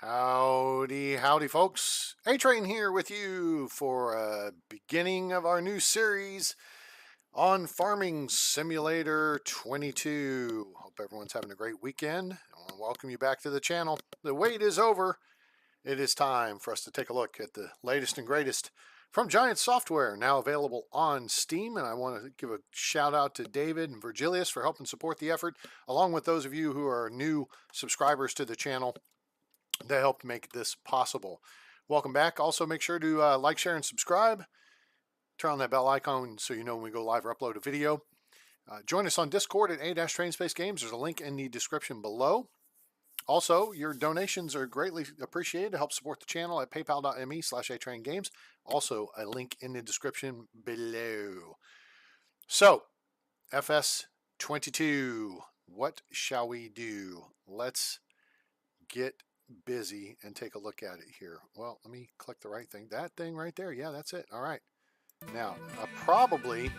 Howdy, howdy, folks. A-Train here with you for a beginning of our new series on Farming Simulator 22. Hope everyone's having a great weekend. I want to welcome you back to the channel. The wait is over. It is time for us to take a look at the latest and greatest from Giant Software, now available on Steam. And I want to give a shout out to David and Virgilius for helping support the effort, along with those of you who are new subscribers to the channel that helped make this possible. Welcome back. Also, make sure to like, share, and subscribe. Turn on that bell icon so you know when we go live or upload a video. Join us on Discord at A-Trainspace Games. There's a link in the description below. Also, your donations are greatly appreciated to help support the channel at paypal.me/atraingames. Also, a link in the description below. So, FS22. What shall we do? Let's get busy and take a look at it here. Well, let me click the right thing. That thing right there. Yeah, that's it. All right. Now, I'll probably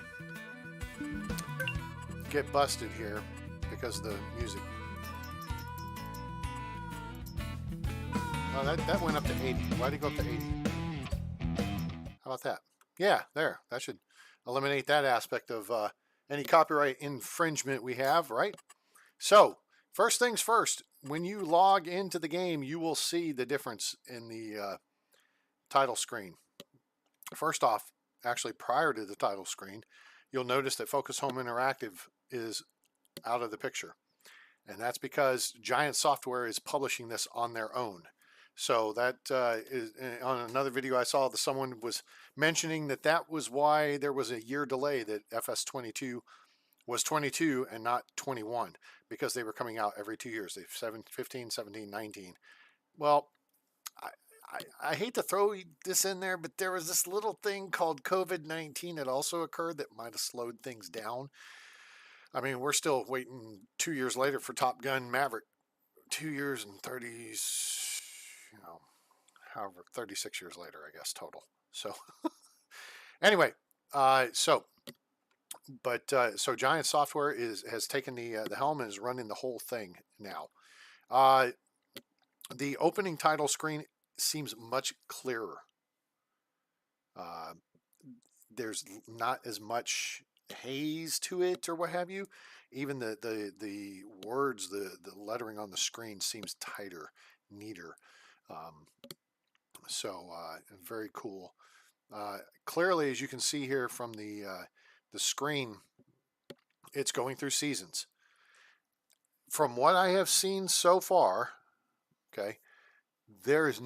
get busted here because of the music. Oh, that went up to 80. Why did it go up to 80? How about that? Yeah, there. That should eliminate that aspect of any copyright infringement we have, right? So, first things first, when you log into the game, you will see the difference in the title screen. First off, actually prior to the title screen, you'll notice that Focus Home Interactive is out of the picture. And that's because Giant Software is publishing this on their own. So that is on another video I saw that someone was mentioning that was why there was a year delay that FS22 was 22 and not 21, because they were coming out every 2 years. They've 15, 17, 19. Well, I hate to throw this in there, but there was this little thing called COVID-19 that also occurred that might have slowed things down. I mean, we're still waiting 2 years later for Top Gun Maverick. 2 years and 36 years later, I guess, total. So anyway, so Giant Software has taken the helm and is running the whole thing now. The opening title screen seems much clearer. There's not as much haze to it or what have you. Even the words, the lettering on the screen seems tighter, neater. Very cool. Clearly, as you can see here from the screen, it's going through seasons. From what I have seen so far, okay, this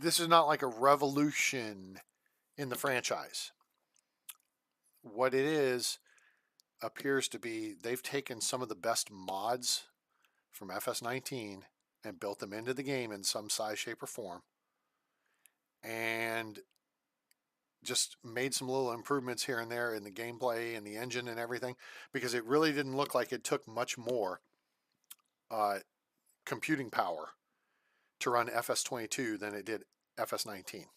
is not like a revolution in the franchise. What it is appears to be they've taken some of the best mods from FS19 and built them into the game in some size, shape, or form, and just made some little improvements here and there in the gameplay and the engine and everything, because it really didn't look like it took much more computing power to run FS22 than it did FS19.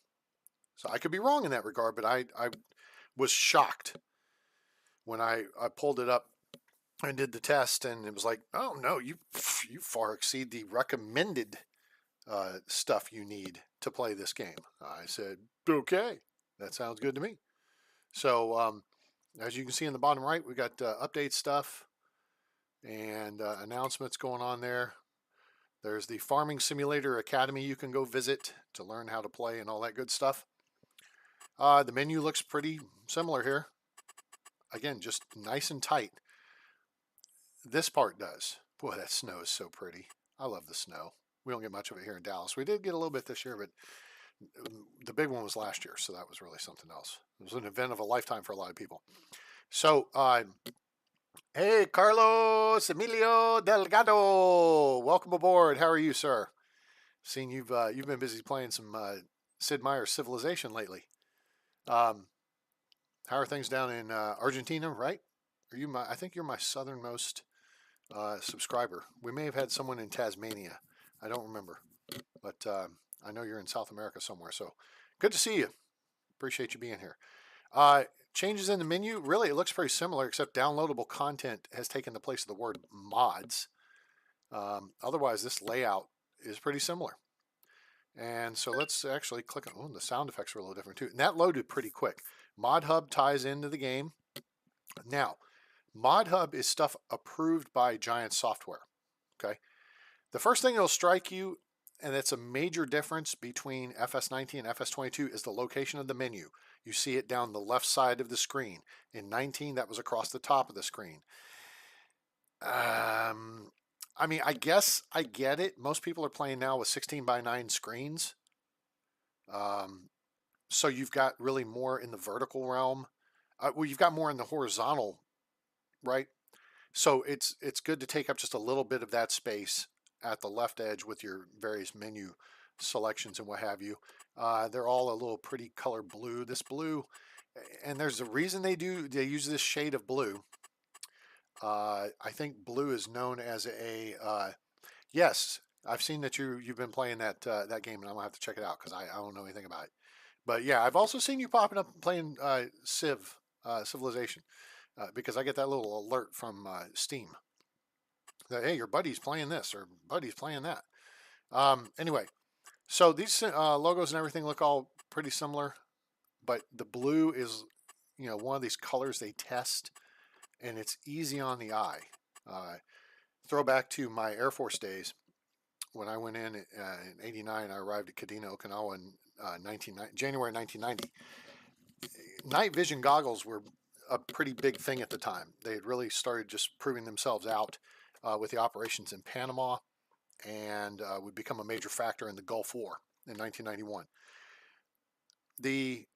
So I could be wrong in that regard, but I was shocked when I pulled it up and did the test, and it was like, oh no, you far exceed the recommended stuff you need to play this game. I said, okay, that sounds good to me. So as you can see in the bottom right, we got update stuff and announcements going on there. There's the Farming Simulator Academy you can go visit to learn how to play and all that good stuff. The menu looks pretty similar here. Again, just nice and tight. This part does. Boy, that snow is so pretty. I love the snow. We don't get much of it here in Dallas. We did get a little bit this year, but the big one was last year, so that was really something else. It was an event of a lifetime for a lot of people. So, hey, Carlos Emilio Delgado, welcome aboard. How are you, sir? Seen you've been busy playing some Sid Meier's Civilization lately. How are things down in Argentina? Right? Are you I think you're my southernmost subscriber. We may have had someone in Tasmania. I don't remember, but I know you're in South America somewhere. So good to see you. Appreciate you being here. Changes in the menu, really, it looks pretty similar, except downloadable content has taken the place of the word mods. Otherwise, this layout is pretty similar. And so let's actually click on, oh, the sound effects are a little different too. And that loaded pretty quick. Mod Hub ties into the game. Now, Mod Hub is stuff approved by Giant Software. Okay. The first thing that'll strike you, and it's a major difference between FS19 and FS22, is the location of the menu. You see it down the left side of the screen. In 19, that was across the top of the screen. I mean, I guess I get it. Most people are playing now with 16:9 screens. So you've got really more in the vertical realm. Well, you've got more in the horizontal, right? So it's good to take up just a little bit of that space at the left edge with your various menu selections and what have you. They're all a little pretty color blue. This blue, and there's a reason they use this shade of blue. I think blue is known as a yes. I've seen that you've been playing that that game, and I'm gonna have to check it out because I don't know anything about it. But yeah, I've also seen you popping up playing Civilization, because I get that little alert from Steam that hey, your buddy's playing this or buddy's playing that. Anyway, so these logos and everything look all pretty similar, but the blue is, one of these colors they test, and it's easy on the eye. Throwback to my Air Force days when I went in '89. I arrived at Kadena, Okinawa in January 1990. Night vision goggles were a pretty big thing at the time. They had really started just proving themselves out with the operations in Panama, and would become a major factor in the Gulf War in 1991. The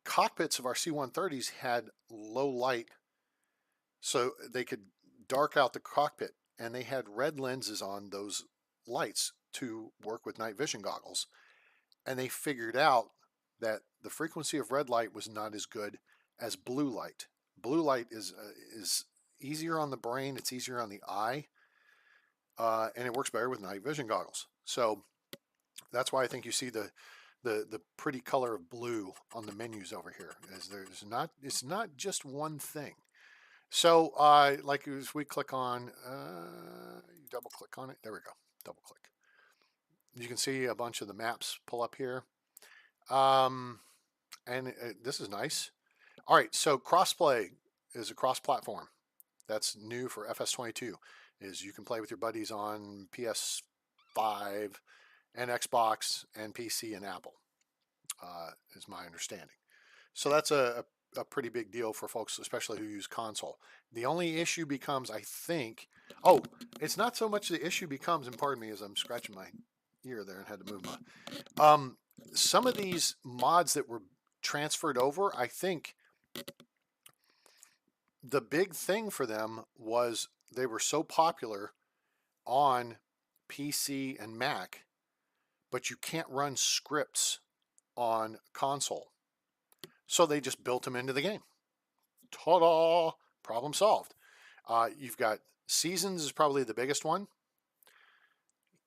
cockpits of our C-130s had low light, so they could dark out the cockpit, and they had red lenses on those lights to work with night vision goggles. And they figured out that the frequency of red light was not as good as blue light. Blue light is easier on the brain, it's easier on the eye, and it works better with night vision goggles. So that's why I think you see the pretty color of blue on the menus over here. It's not just one thing. So like as we click on, you double click on it. There we go. Double click. You can see a bunch of the maps pull up here. And this is nice. All right, so crossplay is a cross-platform. That's new for FS22. Is you can play with your buddies on PS5 and Xbox and PC and Apple, is my understanding. So that's a pretty big deal for folks, especially who use console. The only issue becomes, I think, it's not so much the issue becomes, and pardon me as I'm scratching my ear there and had to move my, some of these mods that were transferred over, I think the big thing for them was they were so popular on PC and Mac, but you can't run scripts on console. So they just built them into the game. Ta-da! Problem solved. You've got seasons is probably the biggest one.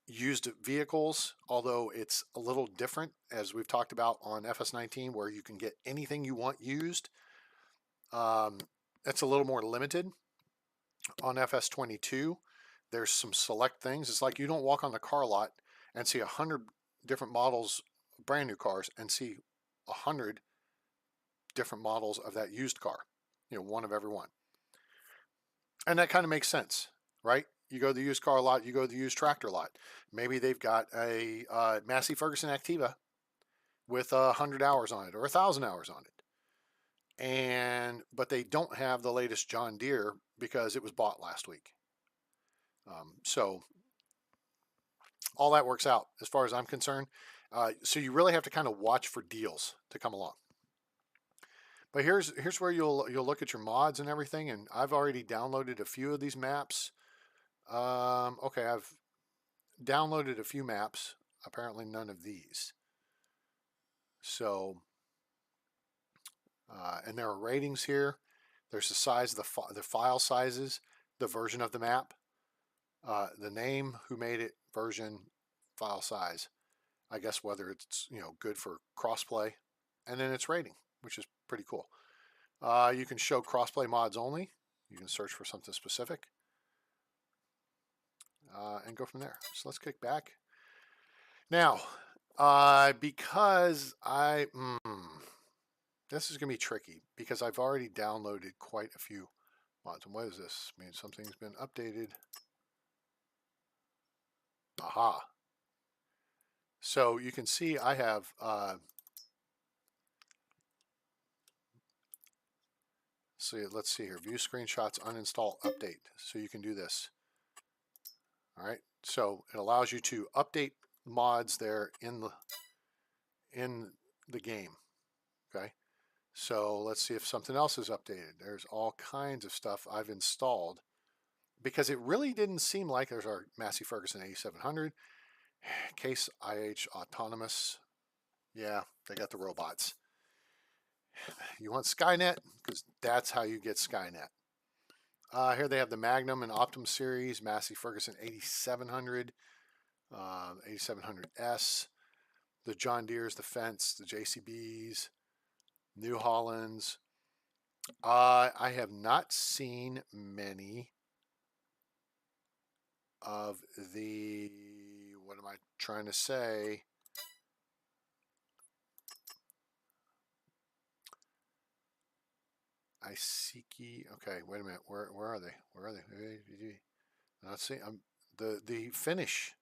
Used vehicles, although it's a little different, as we've talked about on FS19, where you can get anything you want used. It's a little more limited. On FS22, there's some select things. It's like you don't walk on the car lot and see 100 different models, brand new cars, and see 100 different models of that used car. One of every one. And that kind of makes sense, right? You go to the used car lot, you go to the used tractor lot. Maybe they've got a Massey Ferguson Activa with 100 hours on it or 1,000 hours on it. But they don't have the latest John Deere because it was bought last week. So all that works out as far as I'm concerned. So you really have to kind of watch for deals to come along. But here's where you'll look at your mods and everything. And I've already downloaded a few of these maps. Okay, I've downloaded a few maps. Apparently none of these. So, and there are ratings here. There's the size of the file sizes, the version of the map, the name, who made it, version, file size. I guess whether it's good for crossplay, and then its rating, which is pretty cool. You can show crossplay mods only. You can search for something specific. and go from there. So let's kick back. Now, because this is going to be tricky because I've already downloaded quite a few mods. And what does this mean? Something's been updated. Aha. So you can see I have so let's see here. View screenshots, uninstall, update. So you can do this. All right. So it allows you to update mods there in the game. Okay. So let's see if something else is updated. There's all kinds of stuff I've installed because it really didn't seem like there's our Massey Ferguson 8700 Case IH Autonomous. Yeah, they got the robots. You want Skynet? Because that's how you get Skynet. Here they have the Magnum and Optum series, Massey Ferguson 8700, 8700S, the John Deere's, the Fence, the JCBs, New Hollands. I have not seen many of the, what am I trying to say? Isiki. Okay, wait a minute. Where are they? Where are they? Let's see. The Finnish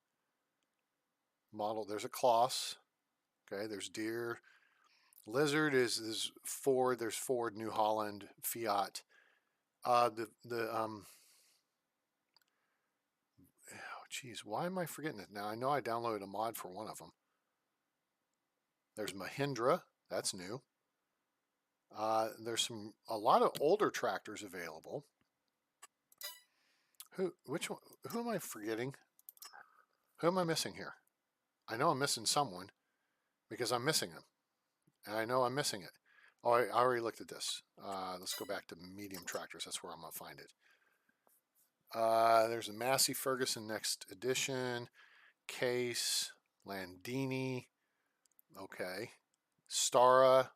model. There's a Kloss. Okay, there's Deere. Lizard is Ford. There's Ford, New Holland, Fiat. Oh, geez, why am I forgetting it now? I know I downloaded a mod for one of them. There's Mahindra. That's new. There's a lot of older tractors available. Which one? Who am I forgetting? Who am I missing here? I know I'm missing someone because I'm missing them, and I know I'm missing it. Oh, I already looked at this. Let's go back to medium tractors. That's where I'm gonna find it. There's a Massey Ferguson Next Edition, Case, Landini. Okay, Stara.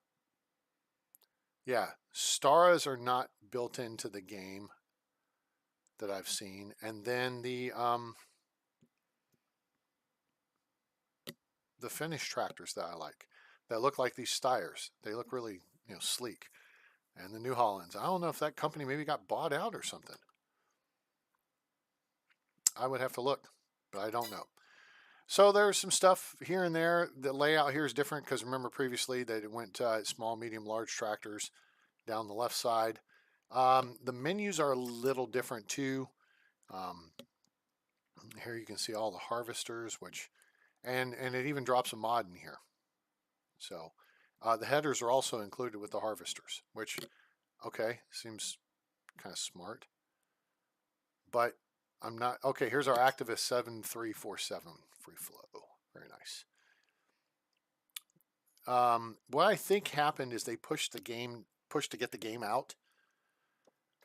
Yeah, Staras are not built into the game that I've seen. And then the Finnish tractors that I like, that look like these Steyrs. They look really, sleek. And the New Hollands. I don't know if that company maybe got bought out or something. I would have to look, but I don't know. So there's some stuff here and there. The layout here is different because remember previously they went small, medium, large tractors down the left side. The menus are a little different too. Here you can see all the harvesters, which, and it even drops a mod in here. So the headers are also included with the harvesters, which, okay, seems kind of smart. But I'm not, okay, here's our Activist 7347 free flow. Very nice. What I think happened is they pushed to get the game out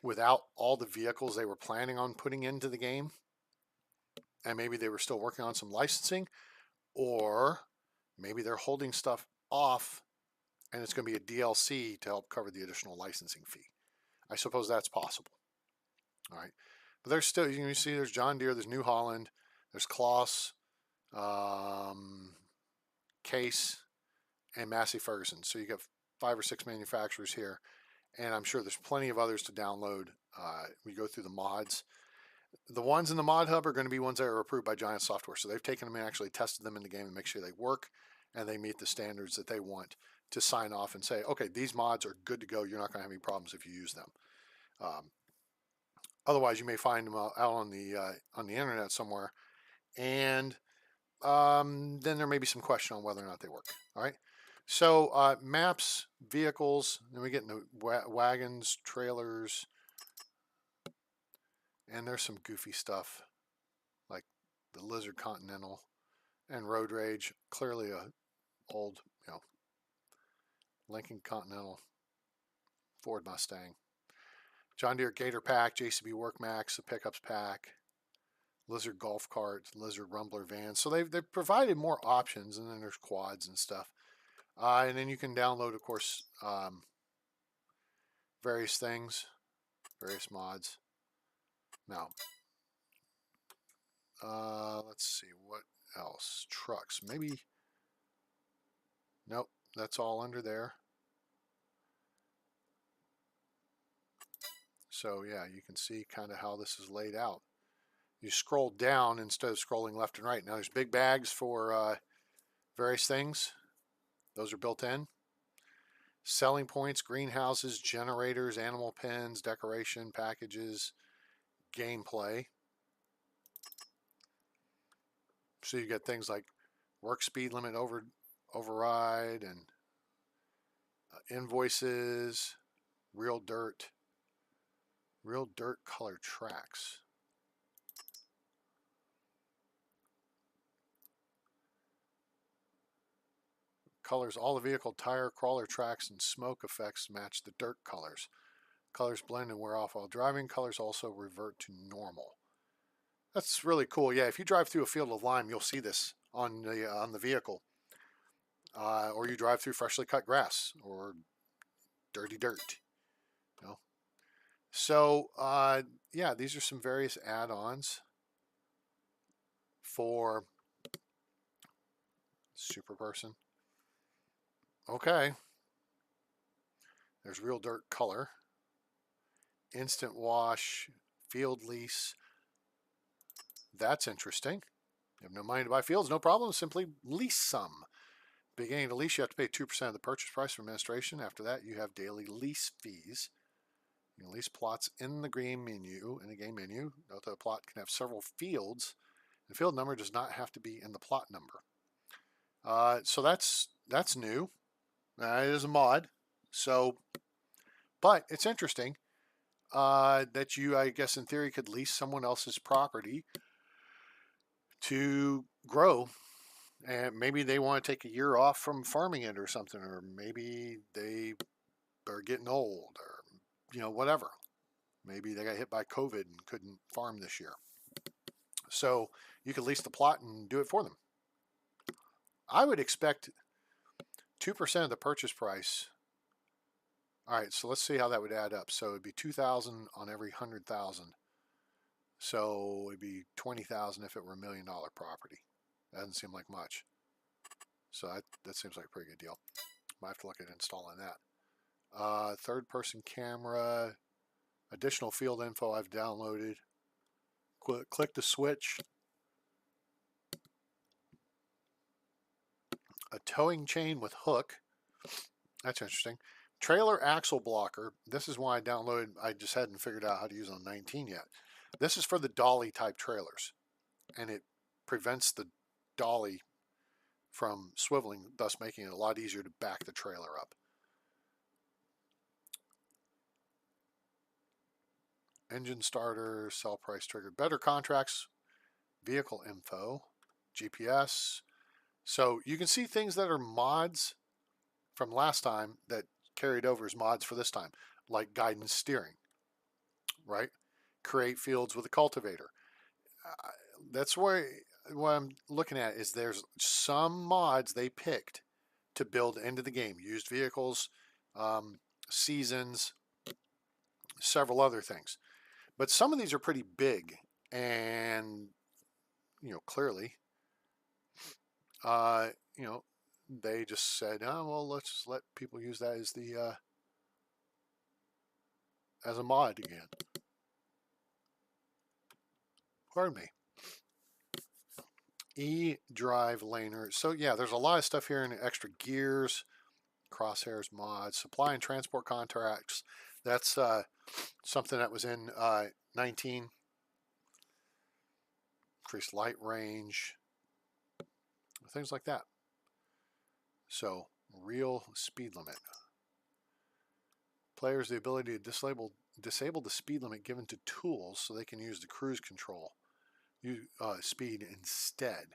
without all the vehicles they were planning on putting into the game. And maybe they were still working on some licensing, or maybe they're holding stuff off and it's going to be a DLC to help cover the additional licensing fee. I suppose that's possible. All right. But there's still, you can see there's John Deere, there's New Holland, there's Kloss, Case, and Massey Ferguson. So you got 5 or 6 manufacturers here, and I'm sure there's plenty of others to download. We go through the mods. The ones in the mod hub are going to be ones that are approved by Giant Software. So they've taken them and actually tested them in the game and make sure they work and they meet the standards that they want to sign off and say, okay, these mods are good to go. You're not going to have any problems if you use them. Otherwise, you may find them out on the internet somewhere, and then there may be some question on whether or not they work. All right. So maps, vehicles, then we get into wagons, trailers, and there's some goofy stuff like the Lizard Continental and Road Rage. Clearly a old, Lincoln Continental, Ford Mustang, John Deere Gator Pack, JCB Workmax, the pickups pack, Lizard golf cart, Lizard Rumbler van. So they've provided more options, and then there's quads and stuff. And then you can download, of course, various things, various mods. Now, Let's see, what else? Trucks, maybe. Nope, that's all under there. So yeah, you can see kind of how this is laid out. You scroll down instead of scrolling left and right. Now there's big bags for various things. Those are built in. Selling points, greenhouses, generators, animal pens, decoration, packages, gameplay. So you get things like work speed limit override and invoices, real dirt color tracks. Colors all the vehicle tire, crawler tracks, and smoke effects match the dirt colors. Colors blend and wear off while driving. Colors also revert to normal. That's really cool. Yeah, if you drive through a field of lime, you'll see this on the vehicle. Or you drive through freshly cut grass or dirty dirt. You know? So yeah, these are some various add-ons for Super Person. Okay. There's real dirt color, instant wash, field lease. That's interesting. You have no money to buy fields, no problem. Simply lease some. Beginning to lease, you have to pay 2% of the purchase price for administration. After that, you have daily lease fees. You can lease plots in the game menu. Note that a plot can have several fields. The field number does not have to be in the plot number. So that's new. It is a mod. So, but it's interesting that you, I guess, in theory, could lease someone else's property to grow. And maybe they want to take a year off from farming it or something, or maybe they are getting old, or whatever. Maybe they got hit by COVID and couldn't farm this year. So you could lease the plot and do it for them. I would expect 2% of the purchase price. All right, so let's see how that would add up. So it'd be $2,000 on every 100,000. So it'd be $20,000 if it were $1 million property. That doesn't seem like much. So that seems like a pretty good deal. Might have to look at installing that. Third-person camera, additional field info I've downloaded. Click the switch. A towing chain with hook. That's interesting. Trailer axle blocker. This is one I downloaded. I just hadn't figured out how to use it on 19 yet. This is for the dolly type trailers, and it prevents the dolly from swiveling, thus making it a lot easier to back the trailer up. Engine starter, sell price triggered. Better contracts, vehicle info, GPS. So you can see things that are mods from last time that carried over as mods for this time, like guidance steering, right? Create fields with a cultivator. That's what I'm looking at is there's some mods they picked to build into the game. Used vehicles, seasons, several other things. But some of these are pretty big and, clearly, they just said, oh, well, let's let people use that as a mod again. Pardon me. E-drive laner. So yeah, there's a lot of stuff here in extra gears, crosshairs mods, supply and transport contracts. That's something that was in 19. Increased light range, things like that. So real speed limit. Players the ability to disable the speed limit given to tools so they can use the cruise control speed instead.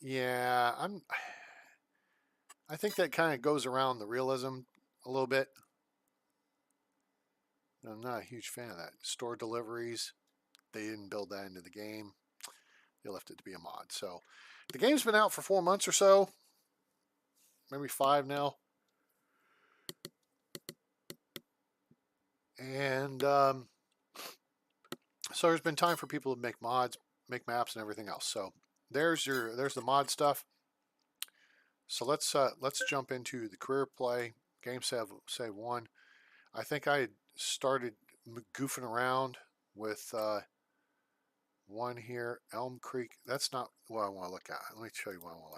Yeah, I think that kind of goes around the realism a little bit. I'm not a huge fan of that. Store deliveries, they didn't build that into the game. They left it to be a mod. So the game's been out for 4 months or so, maybe 5 now. And so there's been time for people to make mods, make maps, and everything else. So there's the mod stuff. So let's jump into the career play. Game save 1. I think I started goofing around with one here, Elm Creek. That's not what I want to look at. Let me show you what I want to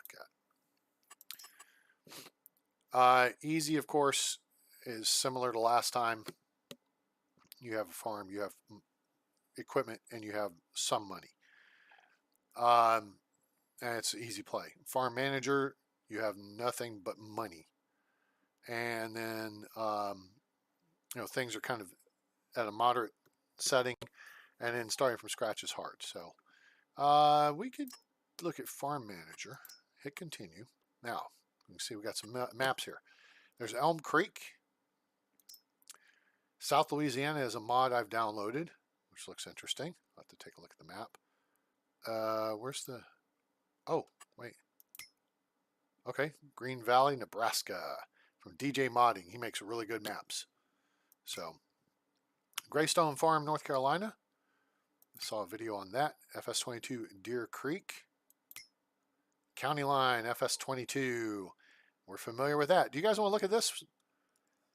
look at. Easy, of course, is similar to last time. You have a farm, you have equipment, and you have some money. And it's easy play. Farm manager, you have nothing but money. And then, things are kind of at a moderate setting. And then starting from scratch is hard. So we could look at farm manager, hit continue. Now, you can see we got some maps here. There's Elm Creek. South Louisiana is a mod I've downloaded, which looks interesting. I'll have to take a look at the map. Where's the... Oh, wait. Okay, Green Valley, Nebraska, from DJ Modding. He makes really good maps. So, Graystone Farm, North Carolina. I saw a video on that. FS22, Deer Creek. County Line, FS22. We're familiar with that. Do you guys want to look at this?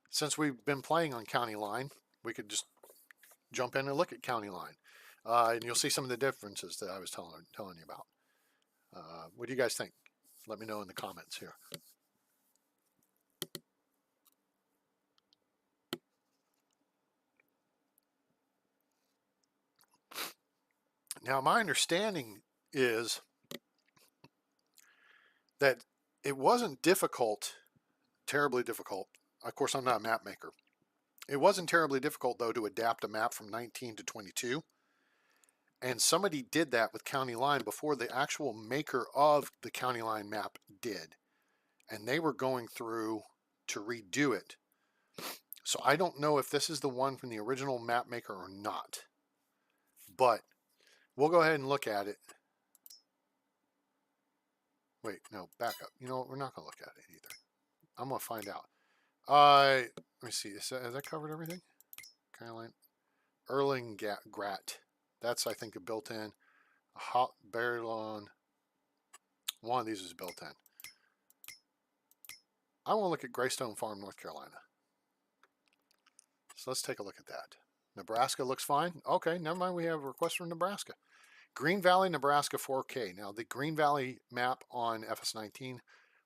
Since we've been playing on County Line, we could just jump in and look at County Line. And you'll see some of the differences that I was telling you about. What do you guys think? Let me know in the comments here. Now, my understanding is that it wasn't difficult, terribly difficult. Of course, I'm not a map maker. It wasn't terribly difficult, though, to adapt a map from 19 to 22. And somebody did that with County Line before the actual maker of the County Line map did. And they were going through to redo it. So I don't know if this is the one from the original map maker or not. But we'll go ahead and look at it. Wait, no, back up. You know what? We're not going to look at it either. I'm going to find out. Let me see. Has that covered everything? Caroline. Erlingrat. That's, I think, a built-in. Hot Barrelon. One of these is built-in. I want to look at Graystone Farm, North Carolina. So let's take a look at that. Nebraska looks fine. Okay, never mind. We have a request from Nebraska. Green Valley, Nebraska 4K. Now, the Green Valley map on FS19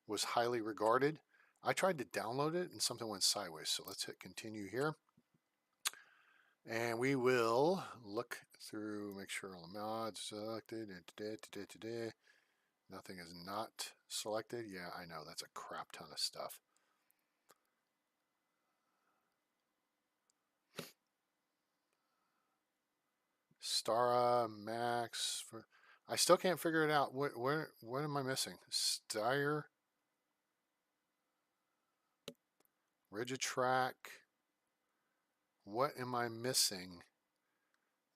was highly regarded. I tried to download it and something went sideways. So let's hit continue here. And we will look through, make sure all the mods selected. Nothing is not selected. Yeah, I know. That's a crap ton of stuff. Stara Max. I still can't figure it out. What am I missing? Steyr. Rigid Track. What am I missing?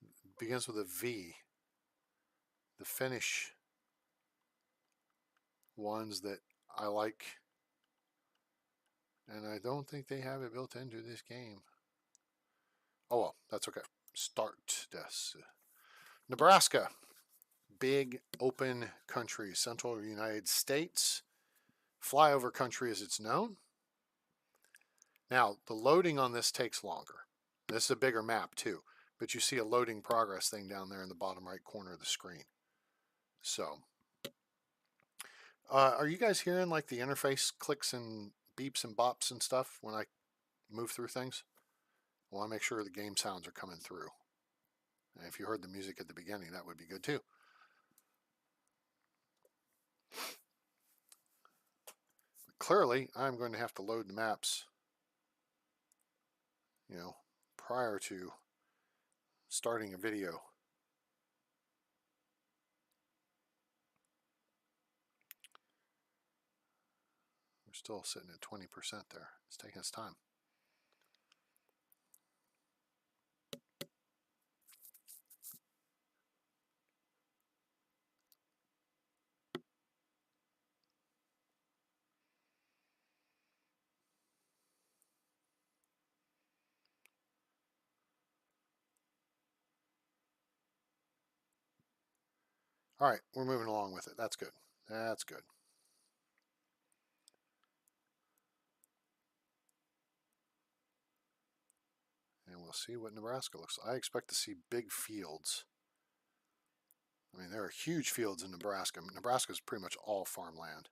It begins with a V. The Finnish ones that I like. And I don't think they have it built into this game. Oh well, that's okay. Start this. Nebraska. Big open country. Central United States. Flyover country as it's known. Now, the loading on this takes longer. This is a bigger map too, but you see a loading progress thing down there in the bottom right corner of the screen. So, are you guys hearing like the interface clicks and beeps and bops and stuff when I move through things? I want to make sure the game sounds are coming through. And if you heard the music at the beginning, that would be good too. But clearly, I'm going to have to load the maps, prior to starting a video. We're still sitting at 20% there. It's taking its time. All right, we're moving along with it. That's good. That's good. And we'll see what Nebraska looks like. I expect to see big fields. I mean, there are huge fields in Nebraska. Nebraska is pretty much all farmland.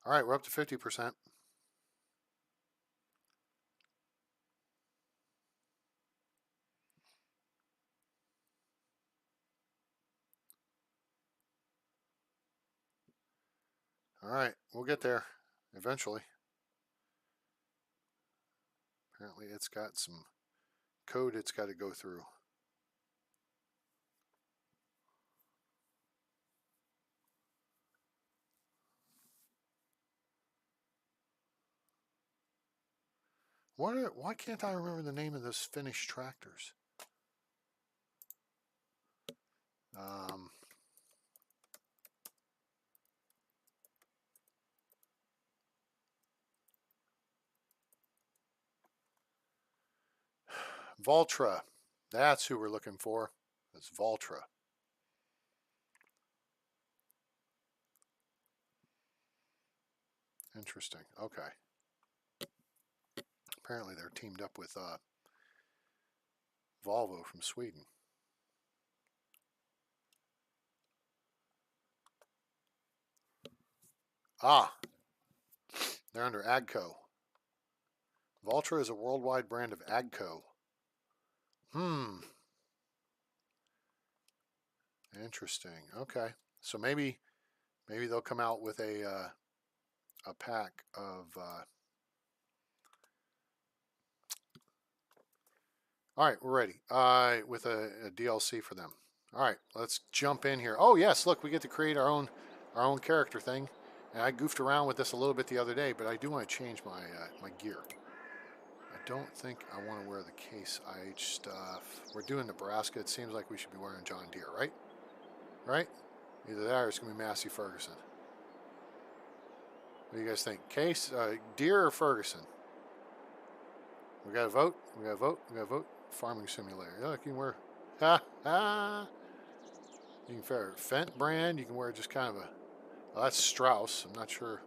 All right, we're up to 50%. All right, we'll get there eventually. Apparently it's got some code it's got to go through. Why can't I remember the name of those Finnish tractors? Valtra. That's who we're looking for. That's Valtra. Interesting. Okay. Apparently they're teamed up with Volvo from Sweden. Ah, they're under AGCO. Valtra is a worldwide brand of AGCO. Interesting. Okay. So maybe they'll come out with a pack of all right, we're ready. With a DLC for them. All right, let's jump in here. Oh yes, look, we get to create our own character thing. And I goofed around with this a little bit the other day, but I do want to change my my gear. I don't think I want to wear the Case IH stuff. We're doing Nebraska. It seems like we should be wearing John Deere, right? Right? Either that or it's going to be Massey Ferguson. What do you guys think? Case, Deere or Ferguson? We got to vote. We got to vote. We got to vote. Farming simulator. Look, you can wear. Ha ha. You can wear Fendt brand. You can wear just kind of a. Well, that's Strauss. I'm not sure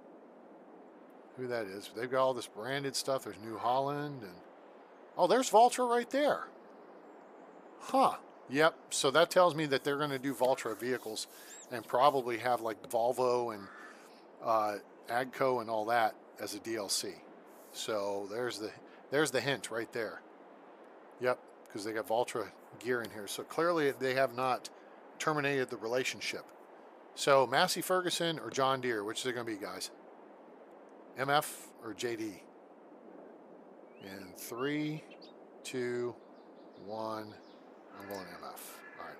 who that is. They've got all this branded stuff. There's New Holland and. Oh, there's Valtra right there. Huh. Yep. So that tells me that they're going to do Valtra vehicles, and probably have like Volvo and AGCO and all that as a DLC. So there's the hint right there. Yep, because they got Valtra gear in here. So clearly they have not terminated the relationship. So Massey Ferguson or John Deere, which is it going to be, guys? MF or JD? In 3, 2, 1, I'm going MF. All right.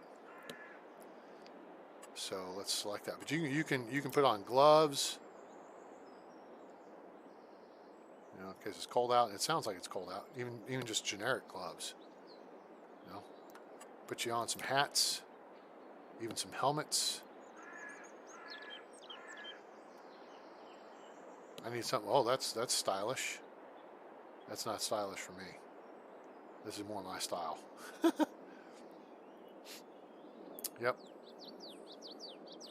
So let's select that. But you can put on gloves. You know, in case it's cold out. It sounds like it's cold out. Even just generic gloves. You know, put you on some hats, even some helmets. I need something. Oh, that's stylish. That's not stylish for me. This is more my style. Yep.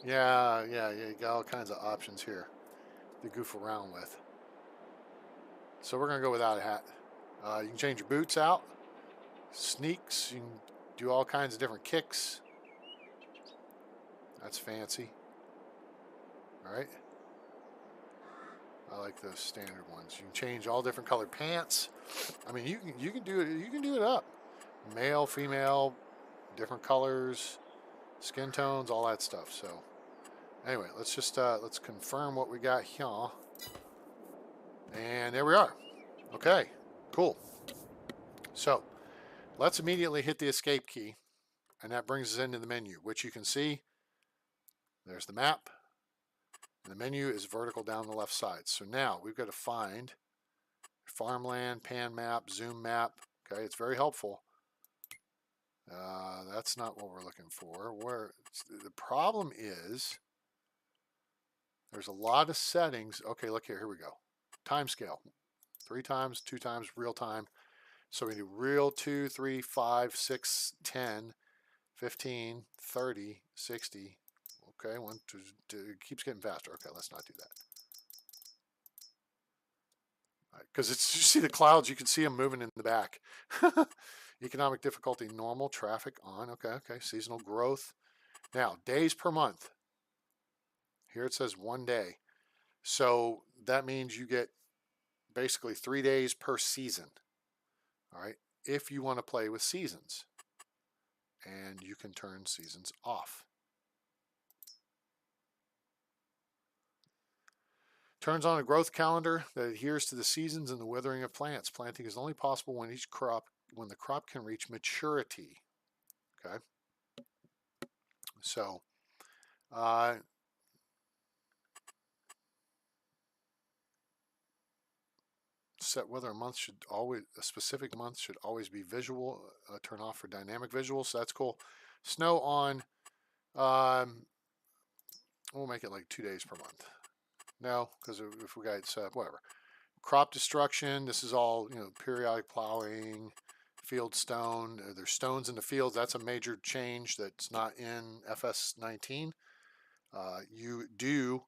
Yeah. You got all kinds of options here to goof around with. So we're gonna go without a hat. You can change your boots out, sneaks. You can do all kinds of different kicks. That's fancy. All right. I like those standard ones. You can change all different colored pants. I mean, you can do it. You can do it up. Male, female, different colors, skin tones, all that stuff. So anyway, let's just let's confirm what we got here. And there we are. Okay, cool. So let's immediately hit the escape key, and that brings us into the menu, which you can see. There's the map. And the menu is vertical down the left side. So now we've got to find farmland, pan map, zoom map. Okay, it's very helpful. That's not what we're looking for. The problem is there's a lot of settings. Okay, look here. Here we go. Time scale. 3 times, 2 times, real time. So we do real 2, 3, 5, 6, 10, 15, 30, 60. Okay, 1, 2, 2. It keeps getting faster. Okay, let's not do that. Because it's, you see the clouds, you can see them moving in the back. Economic difficulty, normal, traffic on. Okay, okay. Seasonal growth. Now, days per month. Here it says 1 day. So that means you get basically 3 days per season. All right, if you want to play with seasons. And you can turn seasons off. Turns on a growth calendar that adheres to the seasons and the withering of plants. Planting is only possible when the crop can reach maturity. Okay. So, set whether a specific month should always be visual. Turn off for dynamic visuals. So that's cool. Snow on. We'll make it like 2 days per month. No, because if we got it set up, whatever. Crop destruction. This is all, periodic plowing, field stone. There's stones in the fields. That's a major change that's not in FS19. You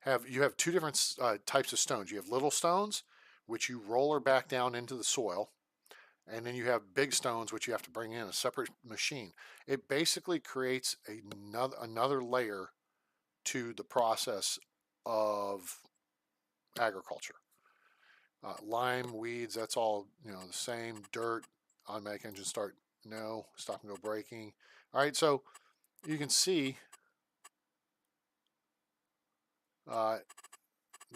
have 2 different types of stones. You have little stones, which you roller back down into the soil, and then you have big stones, which you have to bring in a separate machine. It basically creates another layer to the process of agriculture. Lime, weeds, that's all, the same. Dirt, automatic engine start, no. Stop and go braking. All right, so you can see the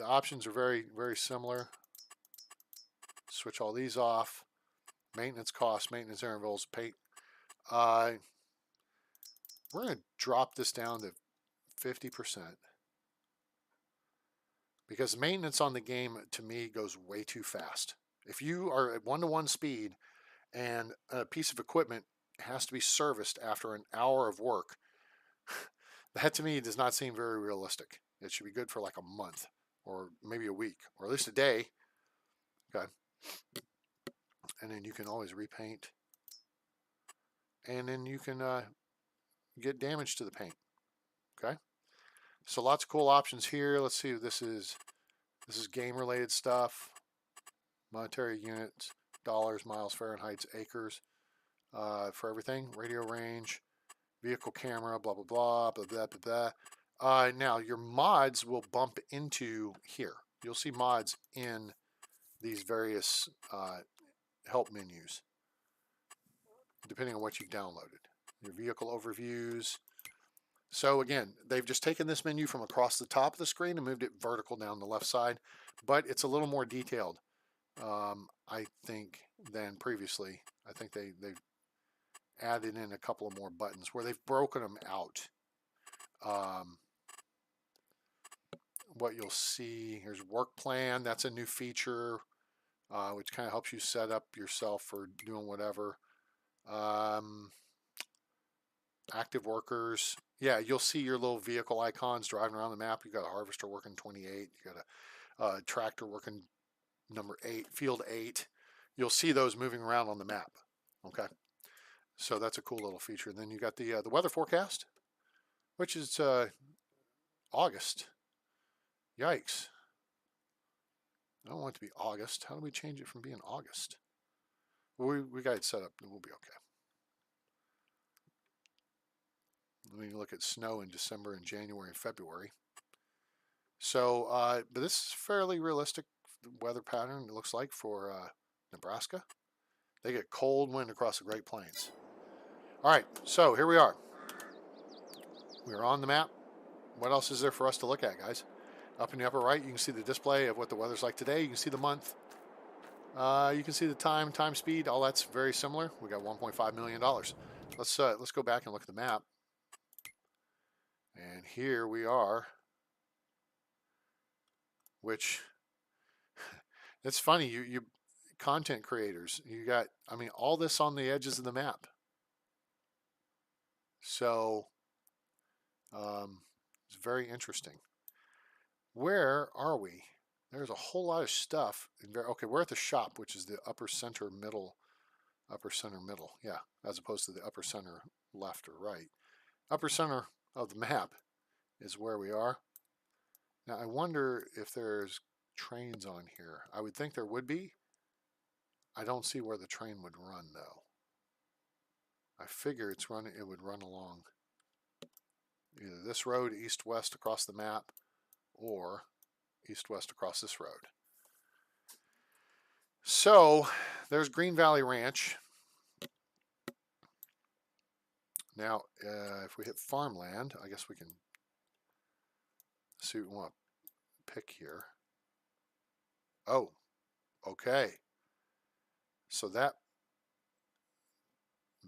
options are very, very similar. Switch all these off. Maintenance costs, maintenance intervals, paint. We're going to drop this down to 50%. Because maintenance on the game, to me, goes way too fast. If you are at 1-to-1 speed and a piece of equipment has to be serviced after an hour of work, that to me does not seem very realistic. It should be good for like a month or maybe a week or at least a day. Okay. And then you can always repaint. And then you can get damage to the paint. Okay. So lots of cool options here. Let's see. This is game related stuff. Monetary units, dollars, miles, Fahrenheit, acres, for everything. Radio range, vehicle camera, blah blah blah, blah blah blah blah. Now your mods will bump into here. You'll see mods in these various help menus, depending on what you've downloaded. Your vehicle overviews. So again, they've just taken this menu from across the top of the screen and moved it vertical down the left side, but it's a little more detailed, I think, than previously. I think they've added in a couple of more buttons where they've broken them out. What you'll see, here's work plan. That's a new feature, which kind of helps you set up yourself for doing whatever. Active workers. Yeah, you'll see your little vehicle icons driving around the map. You got a harvester working 28. You got a tractor working number 8, field 8. You'll see those moving around on the map. Okay, so that's a cool little feature. And then you got the weather forecast, which is August. Yikes! I don't want it to be August. How do we change it from being August? Well, we got it set up. We'll be okay. Let me look at snow in December and January and February. So, but this is fairly realistic weather pattern, it looks like, for Nebraska. They get cold wind across the Great Plains. All right, so here we are. We're on the map. What else is there for us to look at, guys? Up in the upper right, you can see the display of what the weather's like today. You can see the month. You can see the time speed. All that's very similar. We got $1.5 million. Let's go back and look at the map. And here we are, which it's funny, you content creators, you got, I mean, all this on the edges of the map. So it's very interesting. Where are we? There's a whole lot of stuff. Okay, we're at the shop, which is the upper center middle. Upper center middle, yeah, as opposed to the upper center left or right. Upper center of the map is where we are. Now I wonder if there's trains on here. I would think there would be. I don't see where the train would run though. I figure it would run along either this road east-west across the map or east-west across this road. So there's Green Valley Ranch. Now, if we hit farmland, I guess we can see what we want to pick here. Oh, okay. So that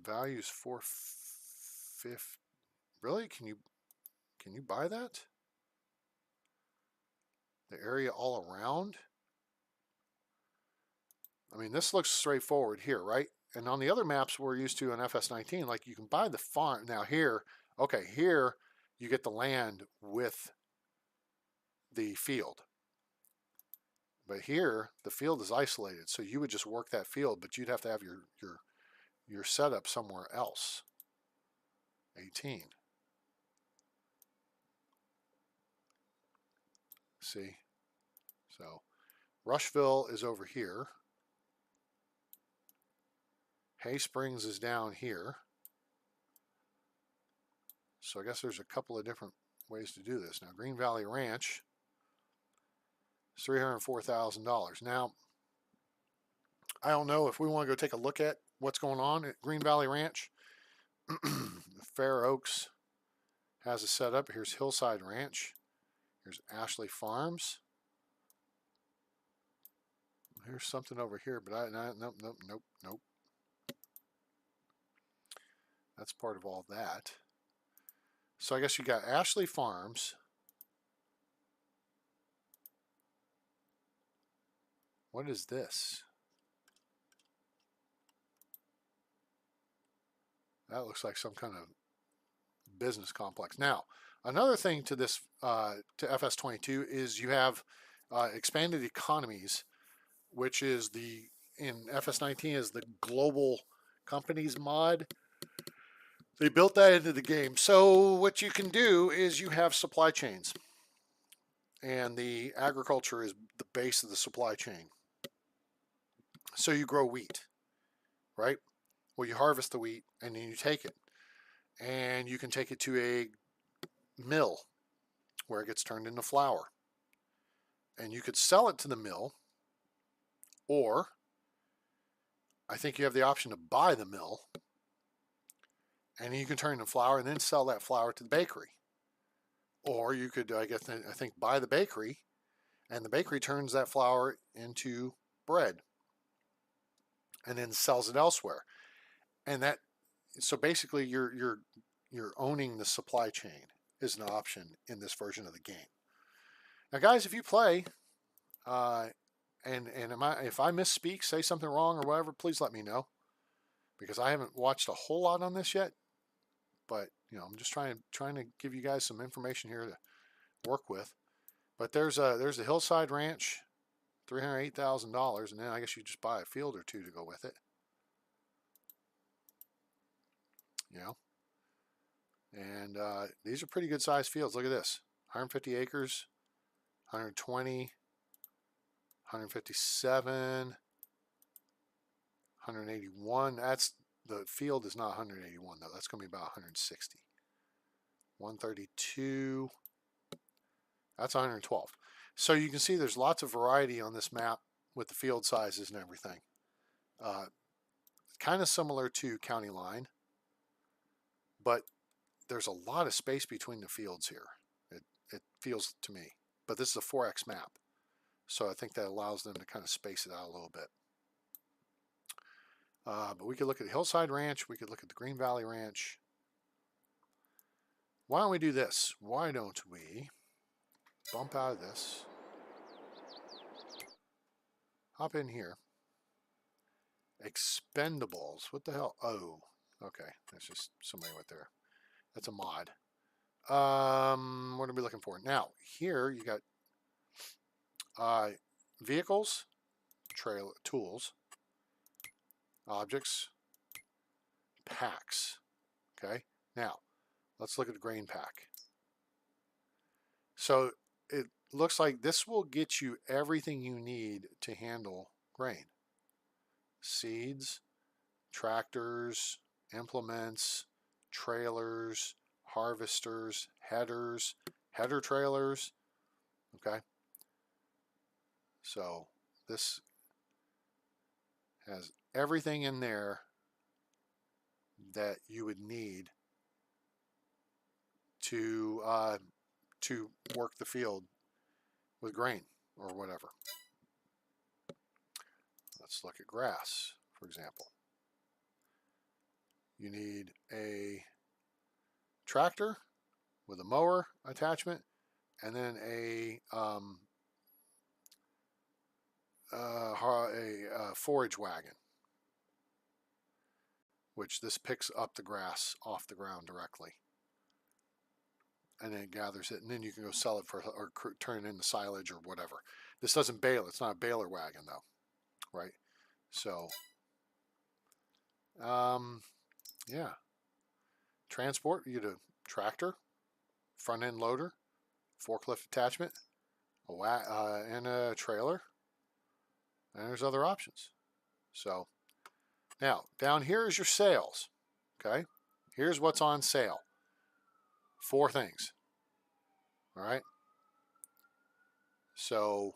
value is 450. Really? Can you buy that? The area all around? I mean, this looks straightforward here, right? And on the other maps we're used to in FS19, like you can buy the farm. Now here, okay, here you get the land with the field. But here, the field is isolated, so you would just work that field, but you'd have to have your setup somewhere else. 18. See? So Rushville is over here. Hay Springs is down here. So I guess there's a couple of different ways to do this. Now, Green Valley Ranch is $304,000. Now, I don't know if we want to go take a look at what's going on at Green Valley Ranch. Fair Oaks has a setup. Here's Hillside Ranch. Here's Ashley Farms. Here's something over here, but nope. That's part of all that. So I guess you got Ashley Farms. What is this? That looks like some kind of business complex. Now, another thing to this, to FS22 is you have expanded economies, which is in FS19 is the global companies mod. They built that into the game. So what you can do is you have supply chains, and the agriculture is the base of the supply chain. So you grow wheat, right? Well, you harvest the wheat and then you take it, and you can take it to a mill where it gets turned into flour, and you could sell it to the mill, or I think you have the option to buy the mill, and you can turn it into flour and then sell that flour to the bakery. Or you could, I think, buy the bakery, and the bakery turns that flour into bread and then sells it elsewhere. And so basically you're owning the supply chain is an option in this version of the game. Now, guys, if you play, if I misspeak, say something wrong or whatever, please let me know, because I haven't watched a whole lot on this yet. But I'm just trying to give you guys some information here to work with. But there's a Hillside Ranch, $308,000, and then I guess you just buy a field or two to go with it. And these are pretty good sized fields. Look at this: 150 acres, 120, 157, 181. The field is not 181 though. That's going to be about 160. 132. That's 112. So you can see there's lots of variety on this map with the field sizes and everything. Kind of similar to County Line, but there's a lot of space between the fields here. It feels to me. But this is a 4X map, so I think that allows them to kind of space it out a little bit. But we could look at the Hillside Ranch. We could look at the Green Valley Ranch. Why don't we do this? Why don't we bump out of this, hop in here. Expendables. What the hell? Oh, okay. That's just somebody right there. That's a mod. What are we looking for? Now, here you got vehicles, trail tools, objects, packs. Okay, now let's look at the grain pack. So it looks like this will get you everything you need to handle grain. Seeds, tractors, implements, trailers, harvesters, headers, header trailers. Okay, so this has everything in there that you would need to work the field with grain or whatever. Let's look at grass, for example. You need a tractor with a mower attachment, and then a forage wagon, which this picks up the grass off the ground directly, and then it gathers it, and then you can go sell it for or turn it into silage or whatever. This doesn't bale; it's not a baler wagon though, right? So, yeah, transport. You get a tractor, front end loader, forklift attachment, and a trailer, and there's other options. So now down here is your sales. Okay, here's what's on sale. 4 things. All right. So,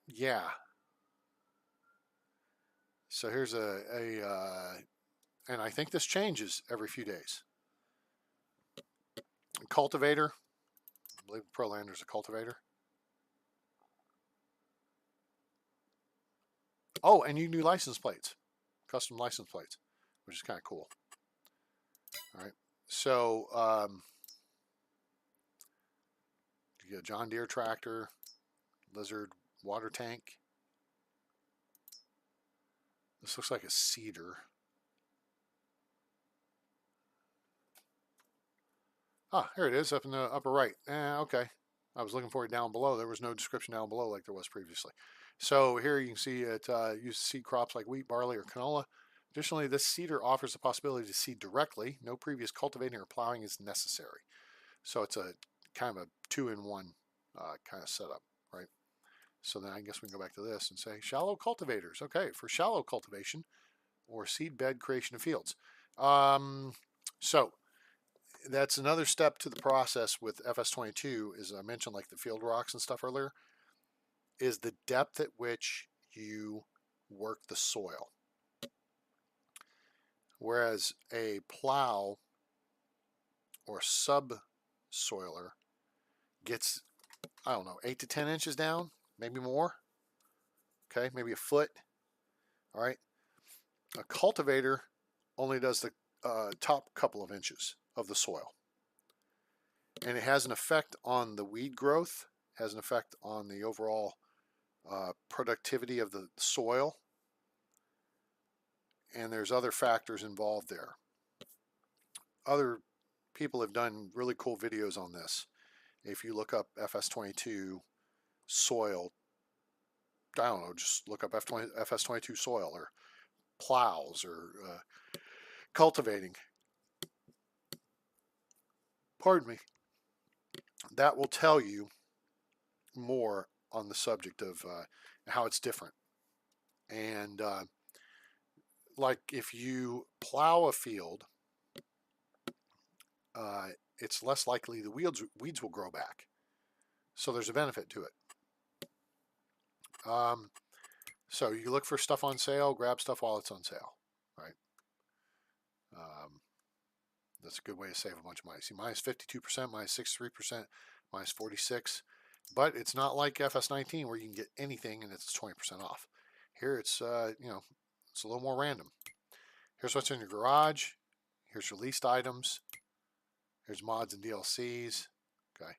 yeah. So here's and I think this changes every few days. Cultivator. I believe ProLander's a cultivator. Oh, and you can do license plates, custom license plates, which is kind of cool. All right. So, you get a John Deere tractor, Lizard water tank. This looks like a cedar. Ah, here it is up in the upper right. Okay. I was looking for it down below. There was no description down below like there was previously. So here you can see it uses seed crops like wheat, barley, or canola. Additionally, this seeder offers the possibility to seed directly. No previous cultivating or plowing is necessary. So it's a kind of a 2-in-1 kind of setup, right? So then I guess we can go back to this and say shallow cultivators. Okay, for shallow cultivation or seed bed creation of fields. So that's another step to the process with FS22, as I mentioned, like the field rocks and stuff earlier, is the depth at which you work the soil. Whereas a plow or subsoiler gets, I don't know, 8 to 10 inches down, maybe more. Okay, maybe a foot. All right. A cultivator only does the top couple of inches of the soil. And it has an effect on the weed growth, has an effect on the overall productivity of the soil. And there's other factors involved there. Other people have done really cool videos on this. If you look up FS22 soil, I don't know, just look up FS22 soil or plows or cultivating. Pardon me. That will tell you more on the subject of how it's different. And like if you plow a field, it's less likely the weeds will grow back. So there's a benefit to it. So you look for stuff on sale, grab stuff while it's on sale, right? That's a good way to save a bunch of money. See, minus 52%, minus 63%, minus 46%. But it's not like FS19 where you can get anything and it's 20% off. Here it's, it's a little more random. Here's what's in your garage. Here's your leased items. Here's mods and DLCs. Okay.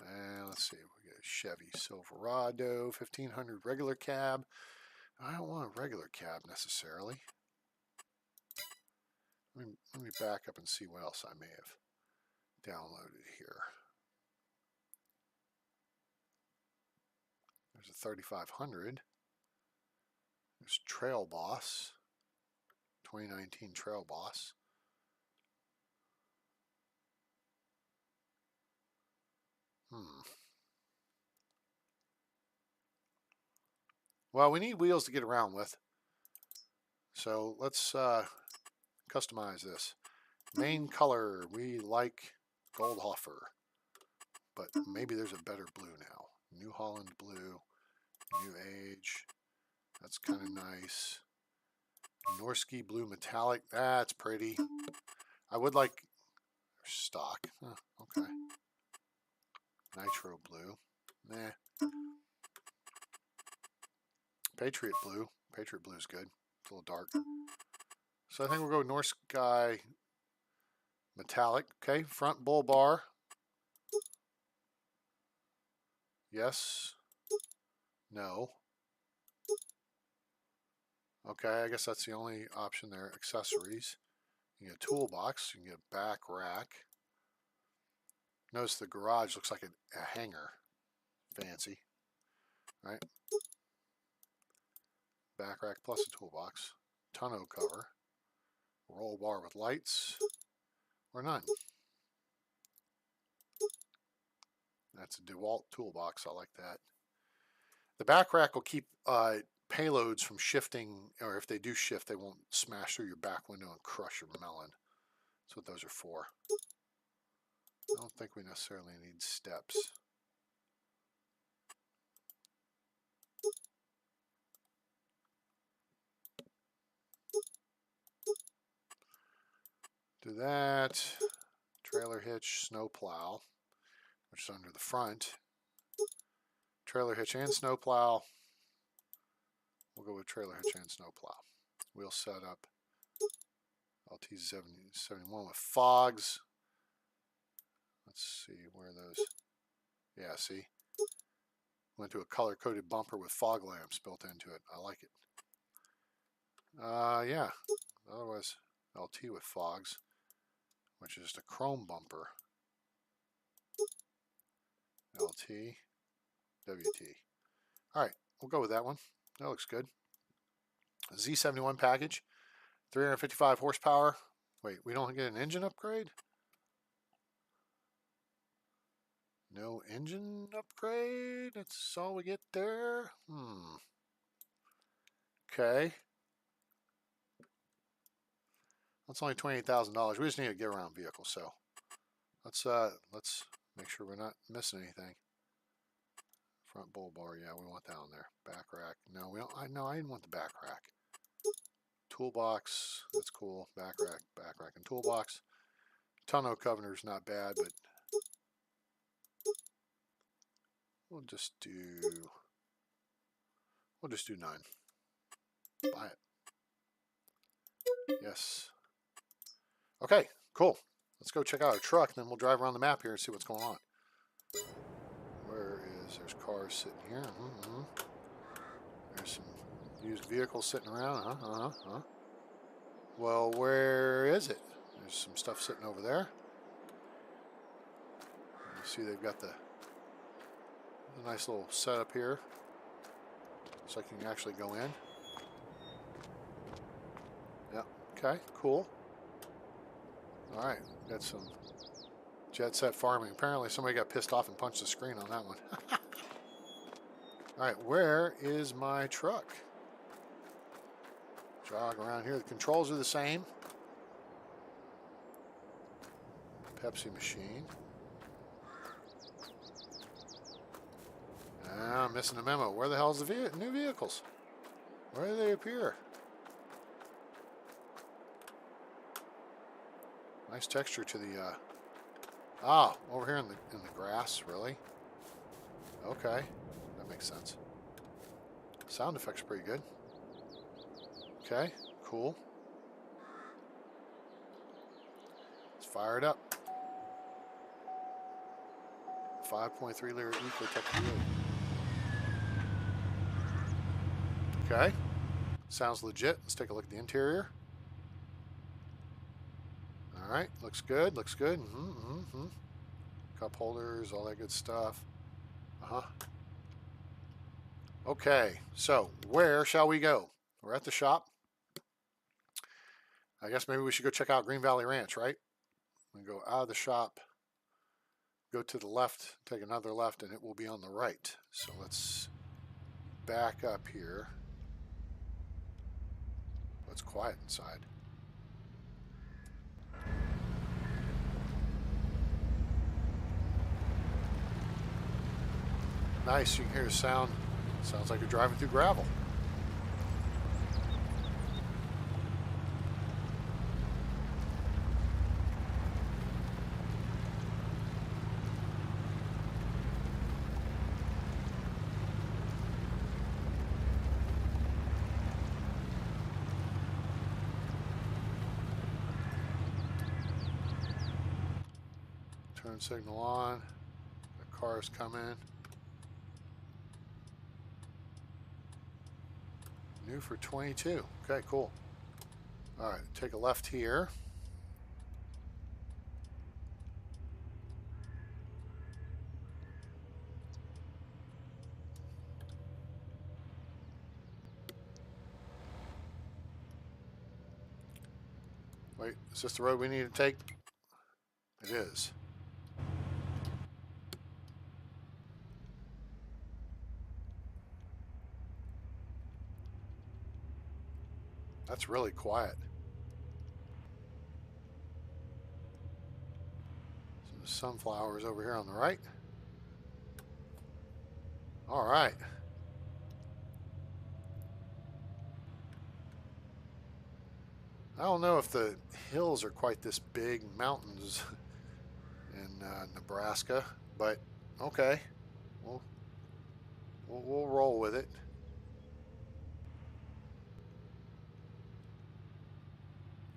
And let's see, we got a Chevy Silverado 1500 regular cab, I don't want a regular cab necessarily. Let me back up and see what else I may have downloaded here. There's a 3500. There's Trail Boss. 2019 Trail Boss. Well, we need wheels to get around with. So let's customize this. Main color, we like Goldhofer. But maybe there's a better blue now. New Holland blue. New Age. That's kind of nice. Norski blue metallic. That's pretty. I would like stock. Okay. Nitro blue. Nah. Patriot blue. Patriot blue is good. It's a little dark. So I think we'll go North Sky metallic. Okay. Front bull bar. Yes. No. Okay, I guess that's the only option there. Accessories. You can get a toolbox. You can get a back rack. Notice the garage looks like a hanger. Fancy. Right? Back rack plus a toolbox. Tonneau cover. Roll bar with lights. Or none. That's a DeWalt toolbox. I like that. The back rack will keep payloads from shifting, or if they do shift, they won't smash through your back window and crush your melon. That's what those are for. I don't think we necessarily need steps. Do that. Trailer hitch, snow plow, which is under the front. Trailer hitch and snow plow. We'll go with trailer hitch and snow plow. Wheel setup. LT71 with fogs. Let's see where those. Yeah, see. Went to a color-coded bumper with fog lamps built into it. I like it. Yeah. Otherwise, LT with fogs, which is just a chrome bumper. LT, WT. All right, we'll go with that one. That looks good. Z71 package, 355 horsepower. Wait, we don't get an engine upgrade? No engine upgrade? That's all we get there? Okay. That's only $28,000. We just need a get around vehicle, so let's make sure we're not missing anything. Front bull bar, yeah, we want that on there. Back rack, no, we don't. No, I didn't want the back rack. Toolbox, that's cool. Back rack, and toolbox. Tonneau cover's not bad, but we'll just do none. Buy it. Yes. Okay, cool. Let's go check out our truck, and then we'll drive around the map here and see what's going on. There's cars sitting here. There's some used vehicles sitting around. Well, where is it? There's some stuff sitting over there. You see they've got the nice little setup here, so I can actually go in. Yeah, okay, cool. All right, got some jet set farming. Apparently somebody got pissed off and punched the screen on that one. All right, where is my truck? Jog around here. The controls are the same. Pepsi machine. I'm missing a memo. Where the hell is the new vehicles? Where do they appear? Nice texture to the over here in the grass, really? Okay, that makes sense. Sound effects are pretty good. Okay, cool. Let's fire it up. 5.3 liter Ecotech V8. Okay. Sounds legit. Let's take a look at the interior. All right, looks good. Looks good. Cup holders, all that good stuff. Okay, so where shall we go? We're at the shop. I guess maybe we should go check out Green Valley Ranch, right? We go out of the shop, go to the left, take another left, and it will be on the right. So let's back up here. It's quiet inside. Nice, you can hear the sound. Sounds like you're driving through gravel. Turn signal on. The car's coming. New for 22. Okay, cool. All right, take a left here. Wait, is this the road we need to take? It is. That's really quiet. So the sunflowers over here on the right. All right. I don't know if the hills are quite this big, mountains in Nebraska, but okay. We'll roll with it.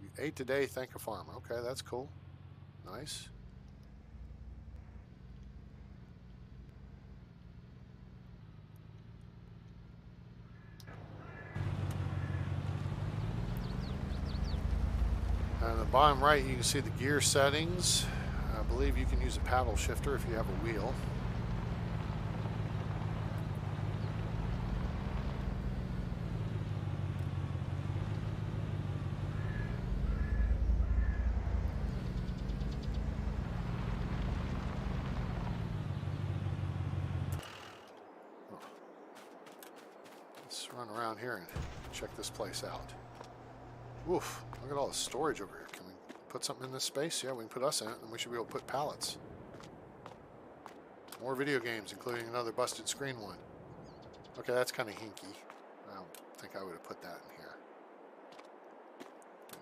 You ate today, thank a farmer. Okay, that's cool. Nice. On the bottom right, you can see the gear settings. I believe you can use a paddle shifter if you have a wheel. Let's run around here and check this place out. Oof, look at all the storage over here. Can we put something in this space? Yeah, we can put us in it, and we should be able to put pallets. More video games, including another busted screen one. Okay, that's kind of hinky. I don't think I would have put that in here.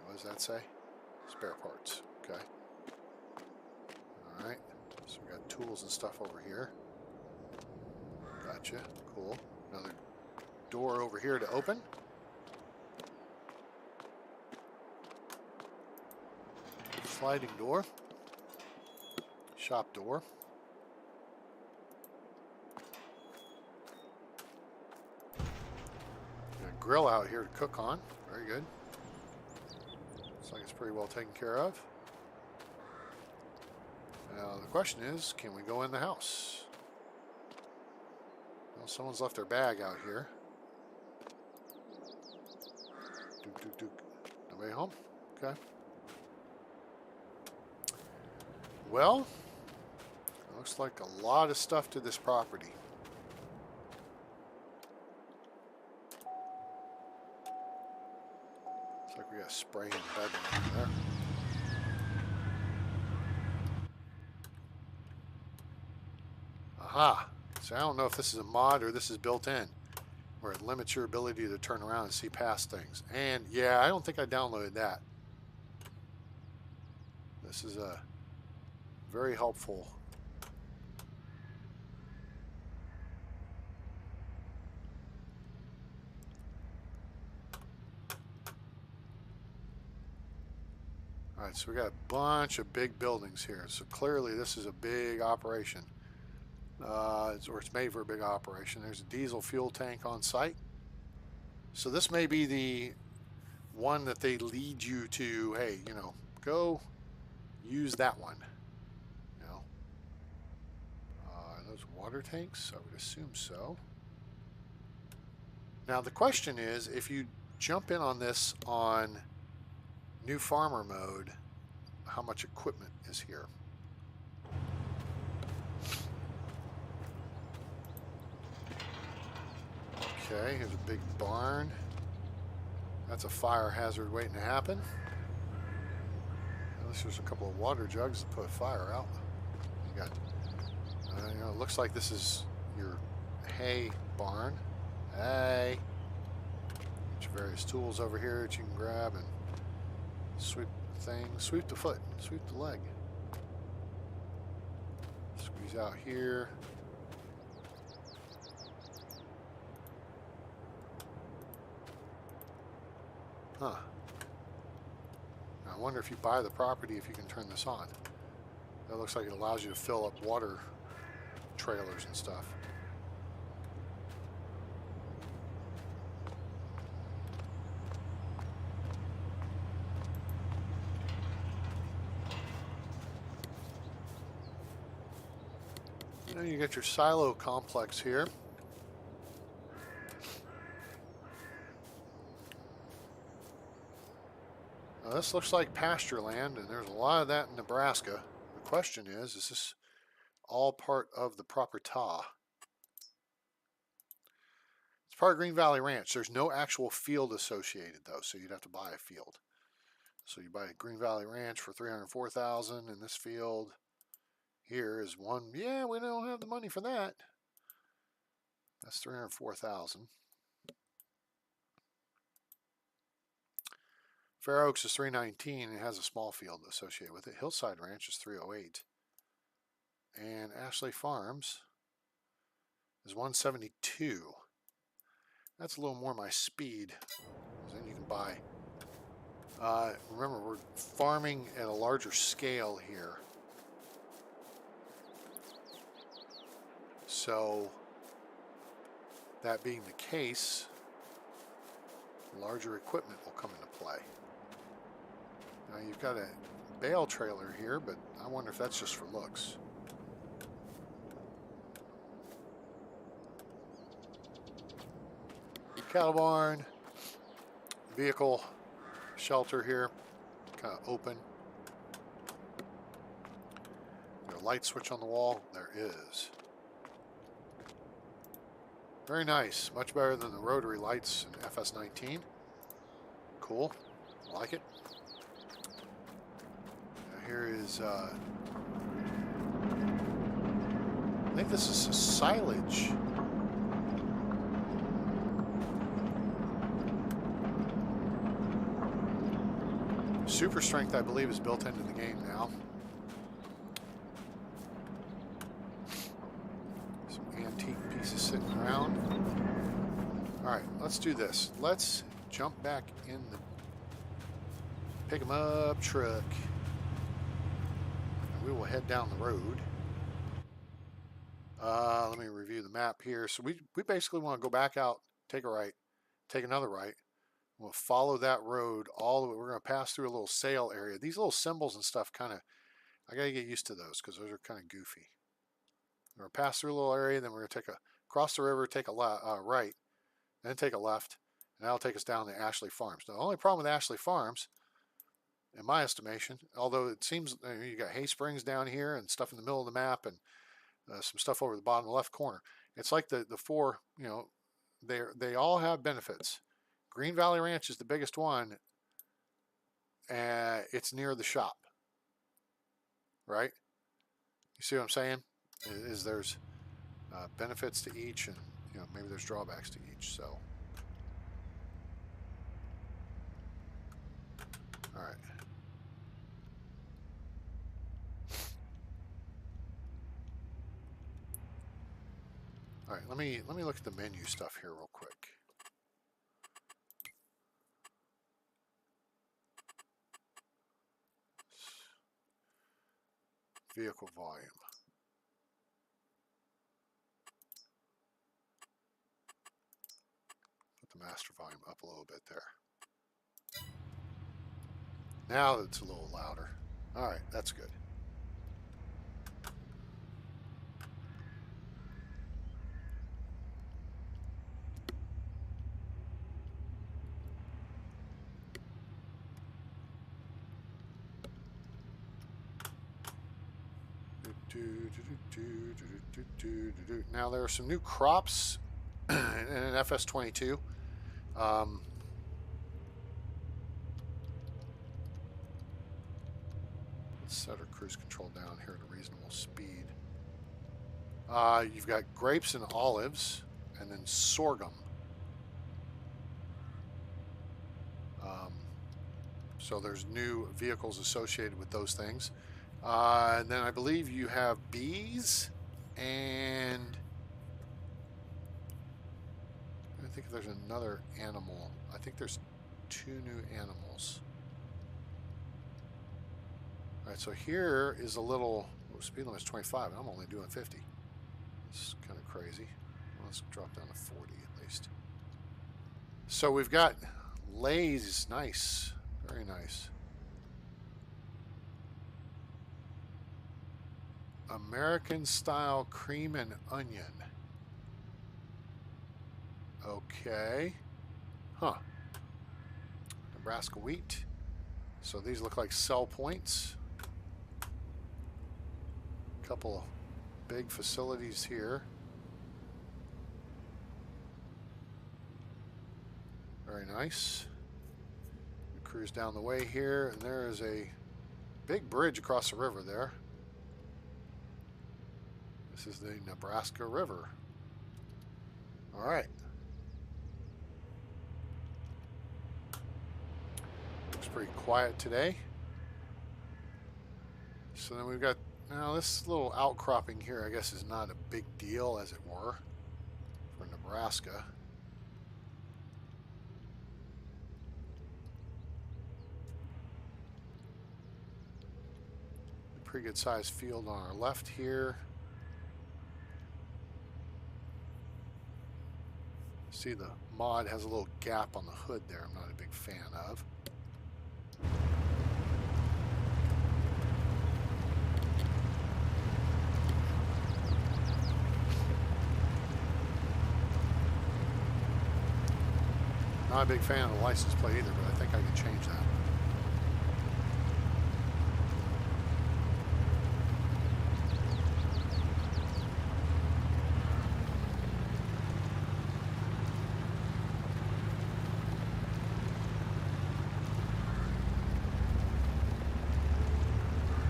What does that say? Spare parts. Okay. Alright, so we got tools and stuff over here. Gotcha. Cool. Another door over here to open. Sliding door. Shop door. Got a grill out here to cook on. Very good. Looks like it's pretty well taken care of. Now the question is, can we go in the house? Well, someone's left their bag out here. Duke, duke, duke. Nobody home? Okay. Well, looks like a lot of stuff to this property. Looks like we got spray and bedding over there. Aha! So I don't know if this is a mod or this is built in, where it limits your ability to turn around and see past things. And yeah, I don't think I downloaded that. This is a very helpful. All right, so we got a bunch of big buildings here. So clearly this is a big operation. Or it's made for a big operation. There's a diesel fuel tank on site. So this may be the one that they lead you to, hey, you know, go use that one. You know, those water tanks, I would assume so. Now the question is, if you jump in on this on new farmer mode, how much equipment is here? Okay, here's a big barn. That's a fire hazard waiting to happen. At least there's a couple of water jugs to put a fire out. You got, you know, it looks like this is your hay barn. Hey, got your various tools over here that you can grab and sweep the thing, sweep the foot, sweep the leg. Squeeze out here. Huh. I wonder if you buy the property, if you can turn this on. That looks like it allows you to fill up water trailers and stuff. You know, you got your silo complex here. Now this looks like pasture land, and there's a lot of that in Nebraska. The question is this all part of the property? It's part of Green Valley Ranch. There's no actual field associated though, so you'd have to buy a field. So you buy a Green Valley Ranch for $304,000, and this field here is one. Yeah, we don't have the money for that. That's $304,000. Fair Oaks is $319. It has a small field associated with it. Hillside Ranch is $308. And Ashley Farms is $172. That's a little more my speed. Then you can buy. Remember, we're farming at a larger scale here. So, that being the case, larger equipment will come into play. Now you've got a bale trailer here, but I wonder if that's just for looks. Cattle barn, vehicle shelter here, kind of open. Got a light switch on the wall. There is. Very nice. Much better than the rotary lights in FS19. Cool. I like it. Here is, I think this is a silage. Super strength, I believe, is built into the game now. Some antique pieces sitting around. All right, let's do this. Let's jump back in the pick 'em up truck. We will head down the road. Let me review the map here. So we basically want to go back out, take a right, take another right. We'll follow that road all the way. We're going to pass through a little sale area. These little symbols and stuff kind of, I got to get used to those because those are kind of goofy. We're going to pass through a little area, then we're going to take cross the river, take a right, then take a left, and that'll take us down to Ashley Farms. Now, the only problem with Ashley Farms, in my estimation, although it seems you got Hay Springs down here and stuff in the middle of the map and some stuff over the bottom left corner. It's like the four, you know, they all have benefits. Green Valley Ranch is the biggest one. It's near the shop, right? You see what I'm saying? Is there's benefits to each, and you know maybe there's drawbacks to each. So, all right. All right, let me look at the menu stuff here real quick. Vehicle volume. Put the master volume up a little bit there. Now it's a little louder. All right, that's good. Now there are some new crops in an FS22. Let's set our cruise control down here at a reasonable speed. You've got grapes and olives, and then sorghum. So there's new vehicles associated with those things. And then I believe you have bees, and I think there's another animal. I think there's 2 new animals. All right, so here is a little, speed limit is 25, and I'm only doing 50. It's kind of crazy. Well, let's drop down to 40 at least. So we've got Lay's, nice, very nice. American style cream and onion. Okay. Huh. Nebraska wheat. So these look like sell points. Couple big facilities here. Very nice. We cruise down the way here, and there is a big bridge across the river there. This is the Nebraska River. All right. Looks pretty quiet today. So then we've got, now this little outcropping here, I guess, is not a big deal, as it were, for Nebraska. A pretty good sized field on our left here. See, the mod has a little gap on the hood there I'm not a big fan of. Not a big fan of the license plate either, but I think I can change that.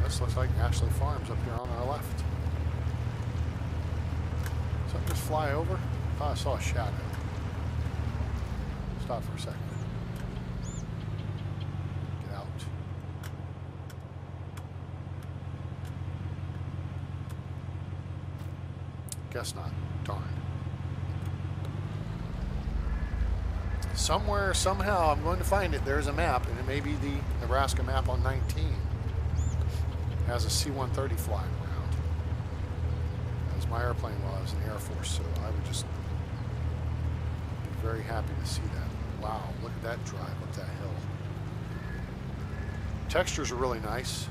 This looks like Ashley Farms up here on our left. Something just fly over? Oh, I saw a shadow. Stop for a second. Get out. Guess not. Darn. Somewhere, somehow, I'm going to find it. There's a map, and it may be the Nebraska map on 19. It has a C-130 flying around. That was my airplane while I was in the Air Force, so I would just be very happy to see that. Wow, look at that drive up that hill. Textures are really nice.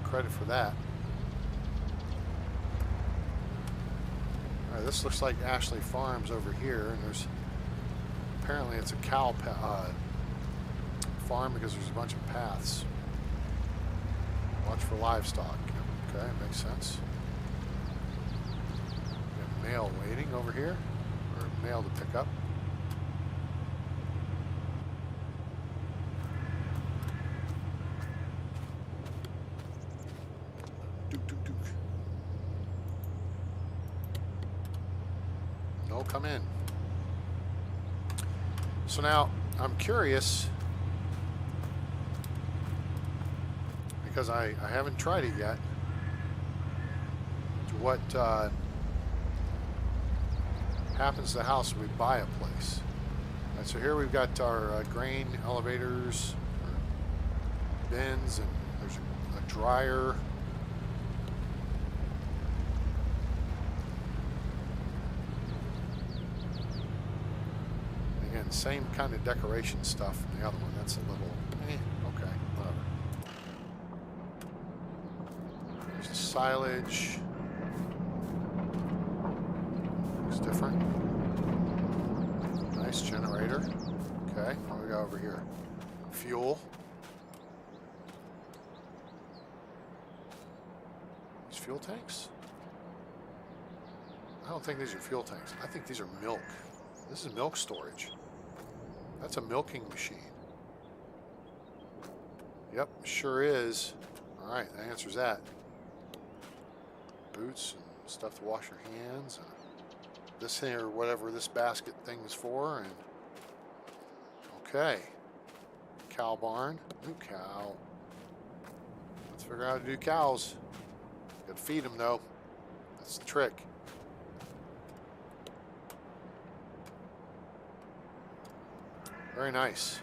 Credit for that. All right, this looks like Ashley Farms over here, and there's apparently it's a cow farm because there's a bunch of paths. Watch for livestock. Okay, makes sense. We got mail waiting over here, or mail to pick up. No, come in. So now I'm curious, because I haven't tried it yet, to what happens to the house when we buy a place. All right, so here we've got our grain elevators, or bins, and there's a dryer. Again, same kind of decoration stuff from the other one. That's a little, okay, whatever. There's the silage. Looks different. Nice generator. Okay, what do we got over here? Fuel. These fuel tanks? I don't think these are fuel tanks. I think these are milk. This is milk storage. That's a milking machine. Yep, sure is. Alright, that answers that. Boots and stuff to wash your hands. And this here, whatever this basket thing is for. And okay. Cow barn. New cow. Let's figure out how to do cows. Got to feed them though. That's the trick. Very nice.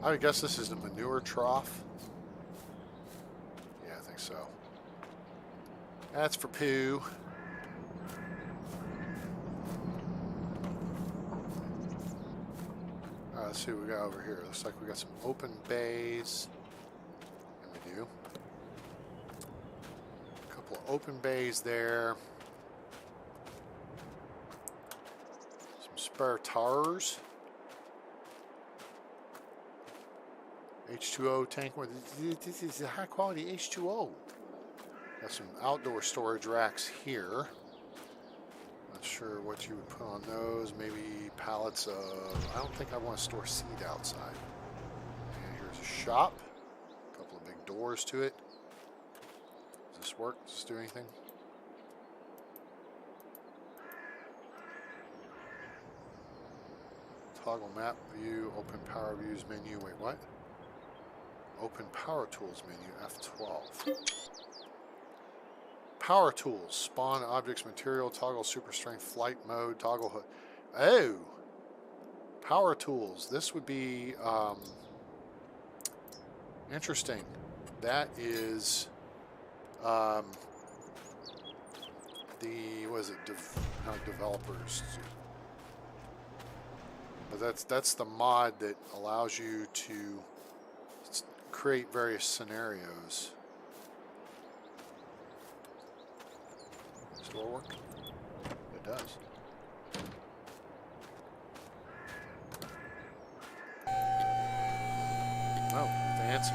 I would guess this is the manure trough. Yeah, I think so. That's for poo. Let's see what we got over here. Looks like we got some open bays. And we do. A couple of open bays there. Some spare tires. H2O tank. This is a high quality H2O. Got some outdoor storage racks here. Not sure what you would put on those. Maybe pallets of... I don't think I want to store seed outside. And here's a shop. A couple of big doors to it. Does this work? Does this do anything? Toggle map view. Open power views menu. Wait, what? Open power tools menu. F12. Power tools, spawn objects, material, toggle super strength, flight mode, toggle hood. Oh, power tools. This would be interesting. That is the, what is it? Not developers, but that's the mod that allows you to create various scenarios. Door work? It does. Oh, fancy.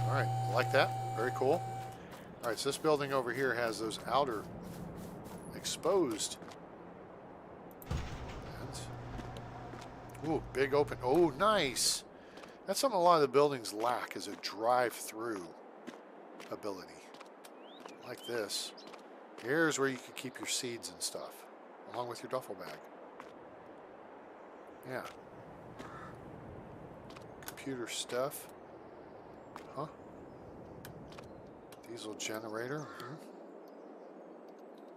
Alright, like that. Very cool. Alright, so this building over here has those outer exposed. And, ooh, big open. Oh, nice. That's something a lot of the buildings lack, is a drive-through ability. Like this. Here's where you can keep your seeds and stuff, along with your duffel bag. Yeah. Computer stuff. Huh? Diesel generator.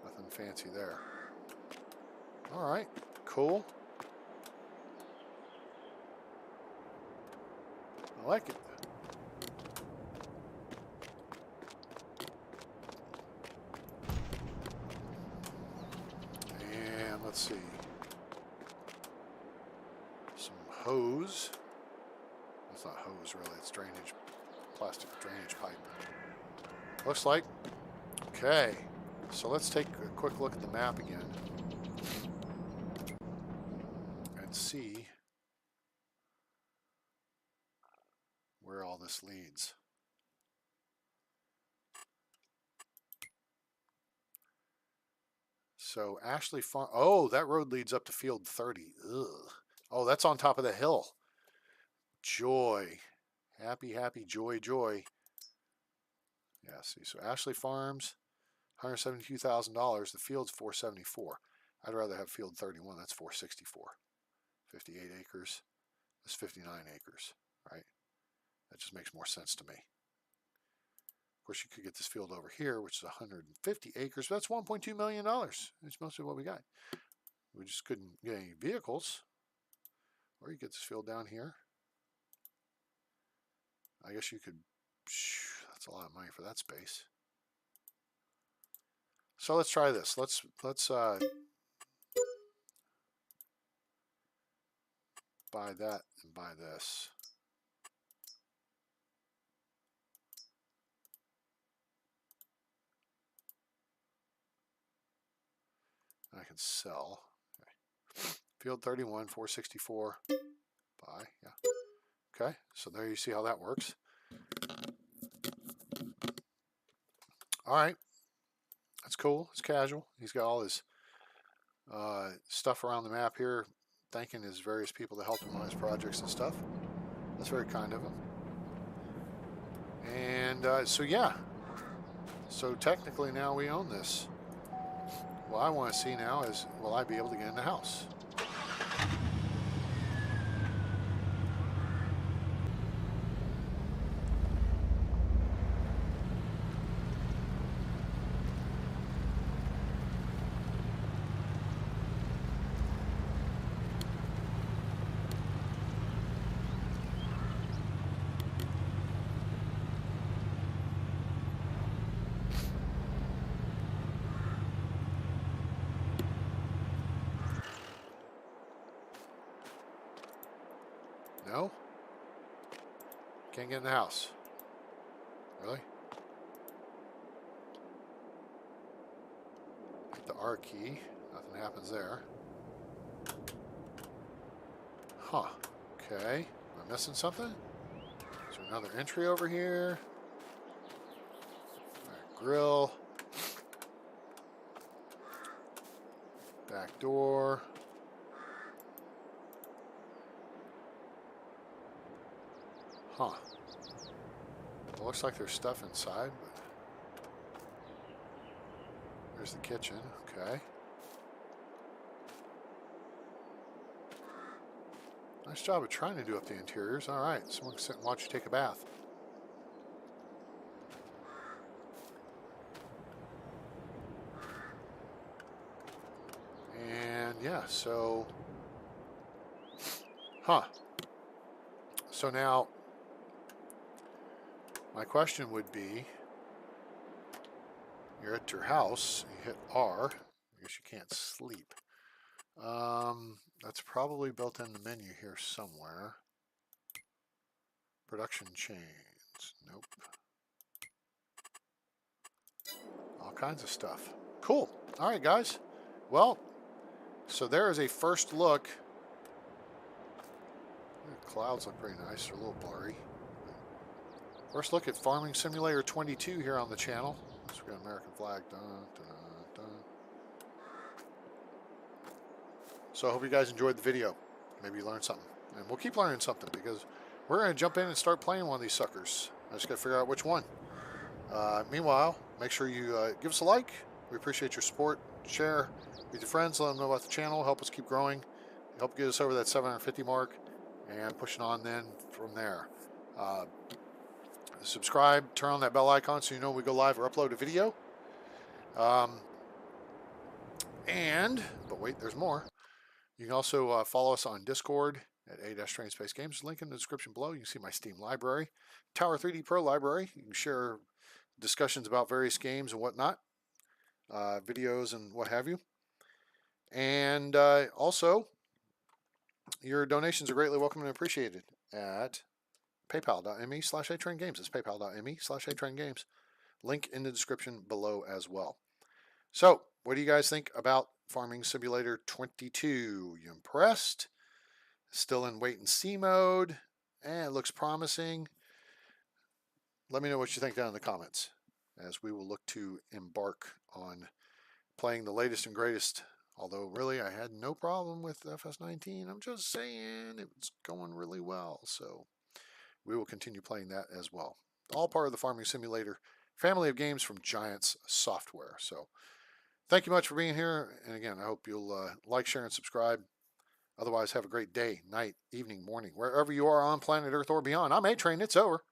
Nothing fancy there. Alright, cool. I like it. And let's see. Some hose. That's not hose really, it's drainage, plastic drainage pipe. Looks like. Okay. So let's take a quick look at the map again. And see where all this leads. So Ashley Farm. Oh, that road leads up to field 30. Ugh. Oh, that's on top of the hill. Joy. Happy, happy, joy, joy. Yeah, see. So Ashley Farms, $172,000. The field's $474,000. I'd rather have field 31. That's $464,000. 58 acres. That's 59 acres, right? That just makes more sense to me. Of course, you could get this field over here, which is 150 acres. But that's $1.2 million. That's mostly what we got. We just couldn't get any vehicles. Or you get this field down here. I guess you could, that's a lot of money for that space. So let's try this. Let's buy that and buy this. I can sell. Okay. Field 31, 464. Buy, yeah. Okay, so there you see how that works. All right, that's cool. It's casual. He's got all his stuff around the map here, thanking his various people to help him on his projects and stuff. That's very kind of him. And so yeah, so technically now we own this. What I want to see now is, will I be able to get in the house? No? Can't get in the house. Really? Hit the R key. Nothing happens there. Huh. Okay. Am I missing something? Is there another entry over here? Right, grill. Back door. Huh. It looks like there's stuff inside, but there's the kitchen. Okay. Nice job of trying to do up the interiors. All right. Someone can sit and watch you take a bath. And yeah, so, so now my question would be, you're at your house, you hit R, I guess you can't sleep. That's probably built in the menu here somewhere. Production chains, nope. All kinds of stuff. Cool. All right, guys. Well, so there is a first look. The clouds look pretty nice. They're a little blurry. First look at Farming Simulator 22 here on the channel. So we got American flag. Dun, dun, dun. So I hope you guys enjoyed the video. Maybe you learned something. And we'll keep learning something because we're going to jump in and start playing one of these suckers. I just got to figure out which one. Meanwhile, make sure you give us a like. We appreciate your support. Share with your friends. Let them know about the channel. Help us keep growing. Help get us over that 750 mark. And pushing on then from there. Subscribe. Turn on that bell icon so you know when we go live or upload a video. But wait, there's more. You can also follow us on Discord at a-train-space games. Link in the description below. You can see my Steam library. Tower 3D Pro library. You can share discussions about various games and whatnot. Videos and what have you. And also, your donations are greatly welcome and appreciated at paypal.me/atraingames. It's paypal.me/atraingames. Link in the description below as well. So, what do you guys think about Farming Simulator 22? You impressed? Still in wait and see mode? It looks promising. Let me know what you think down in the comments as we will look to embark on playing the latest and greatest. Although, really, I had no problem with FS19. I'm just saying it's going really well. So, we will continue playing that as well. All part of the Farming Simulator family of games from Giants Software. So, thank you much for being here. And again, I hope you'll like, share, and subscribe. Otherwise, have a great day, night, evening, morning, wherever you are on planet Earth or beyond. I'm A-Train. It's over.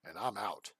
And I'm out.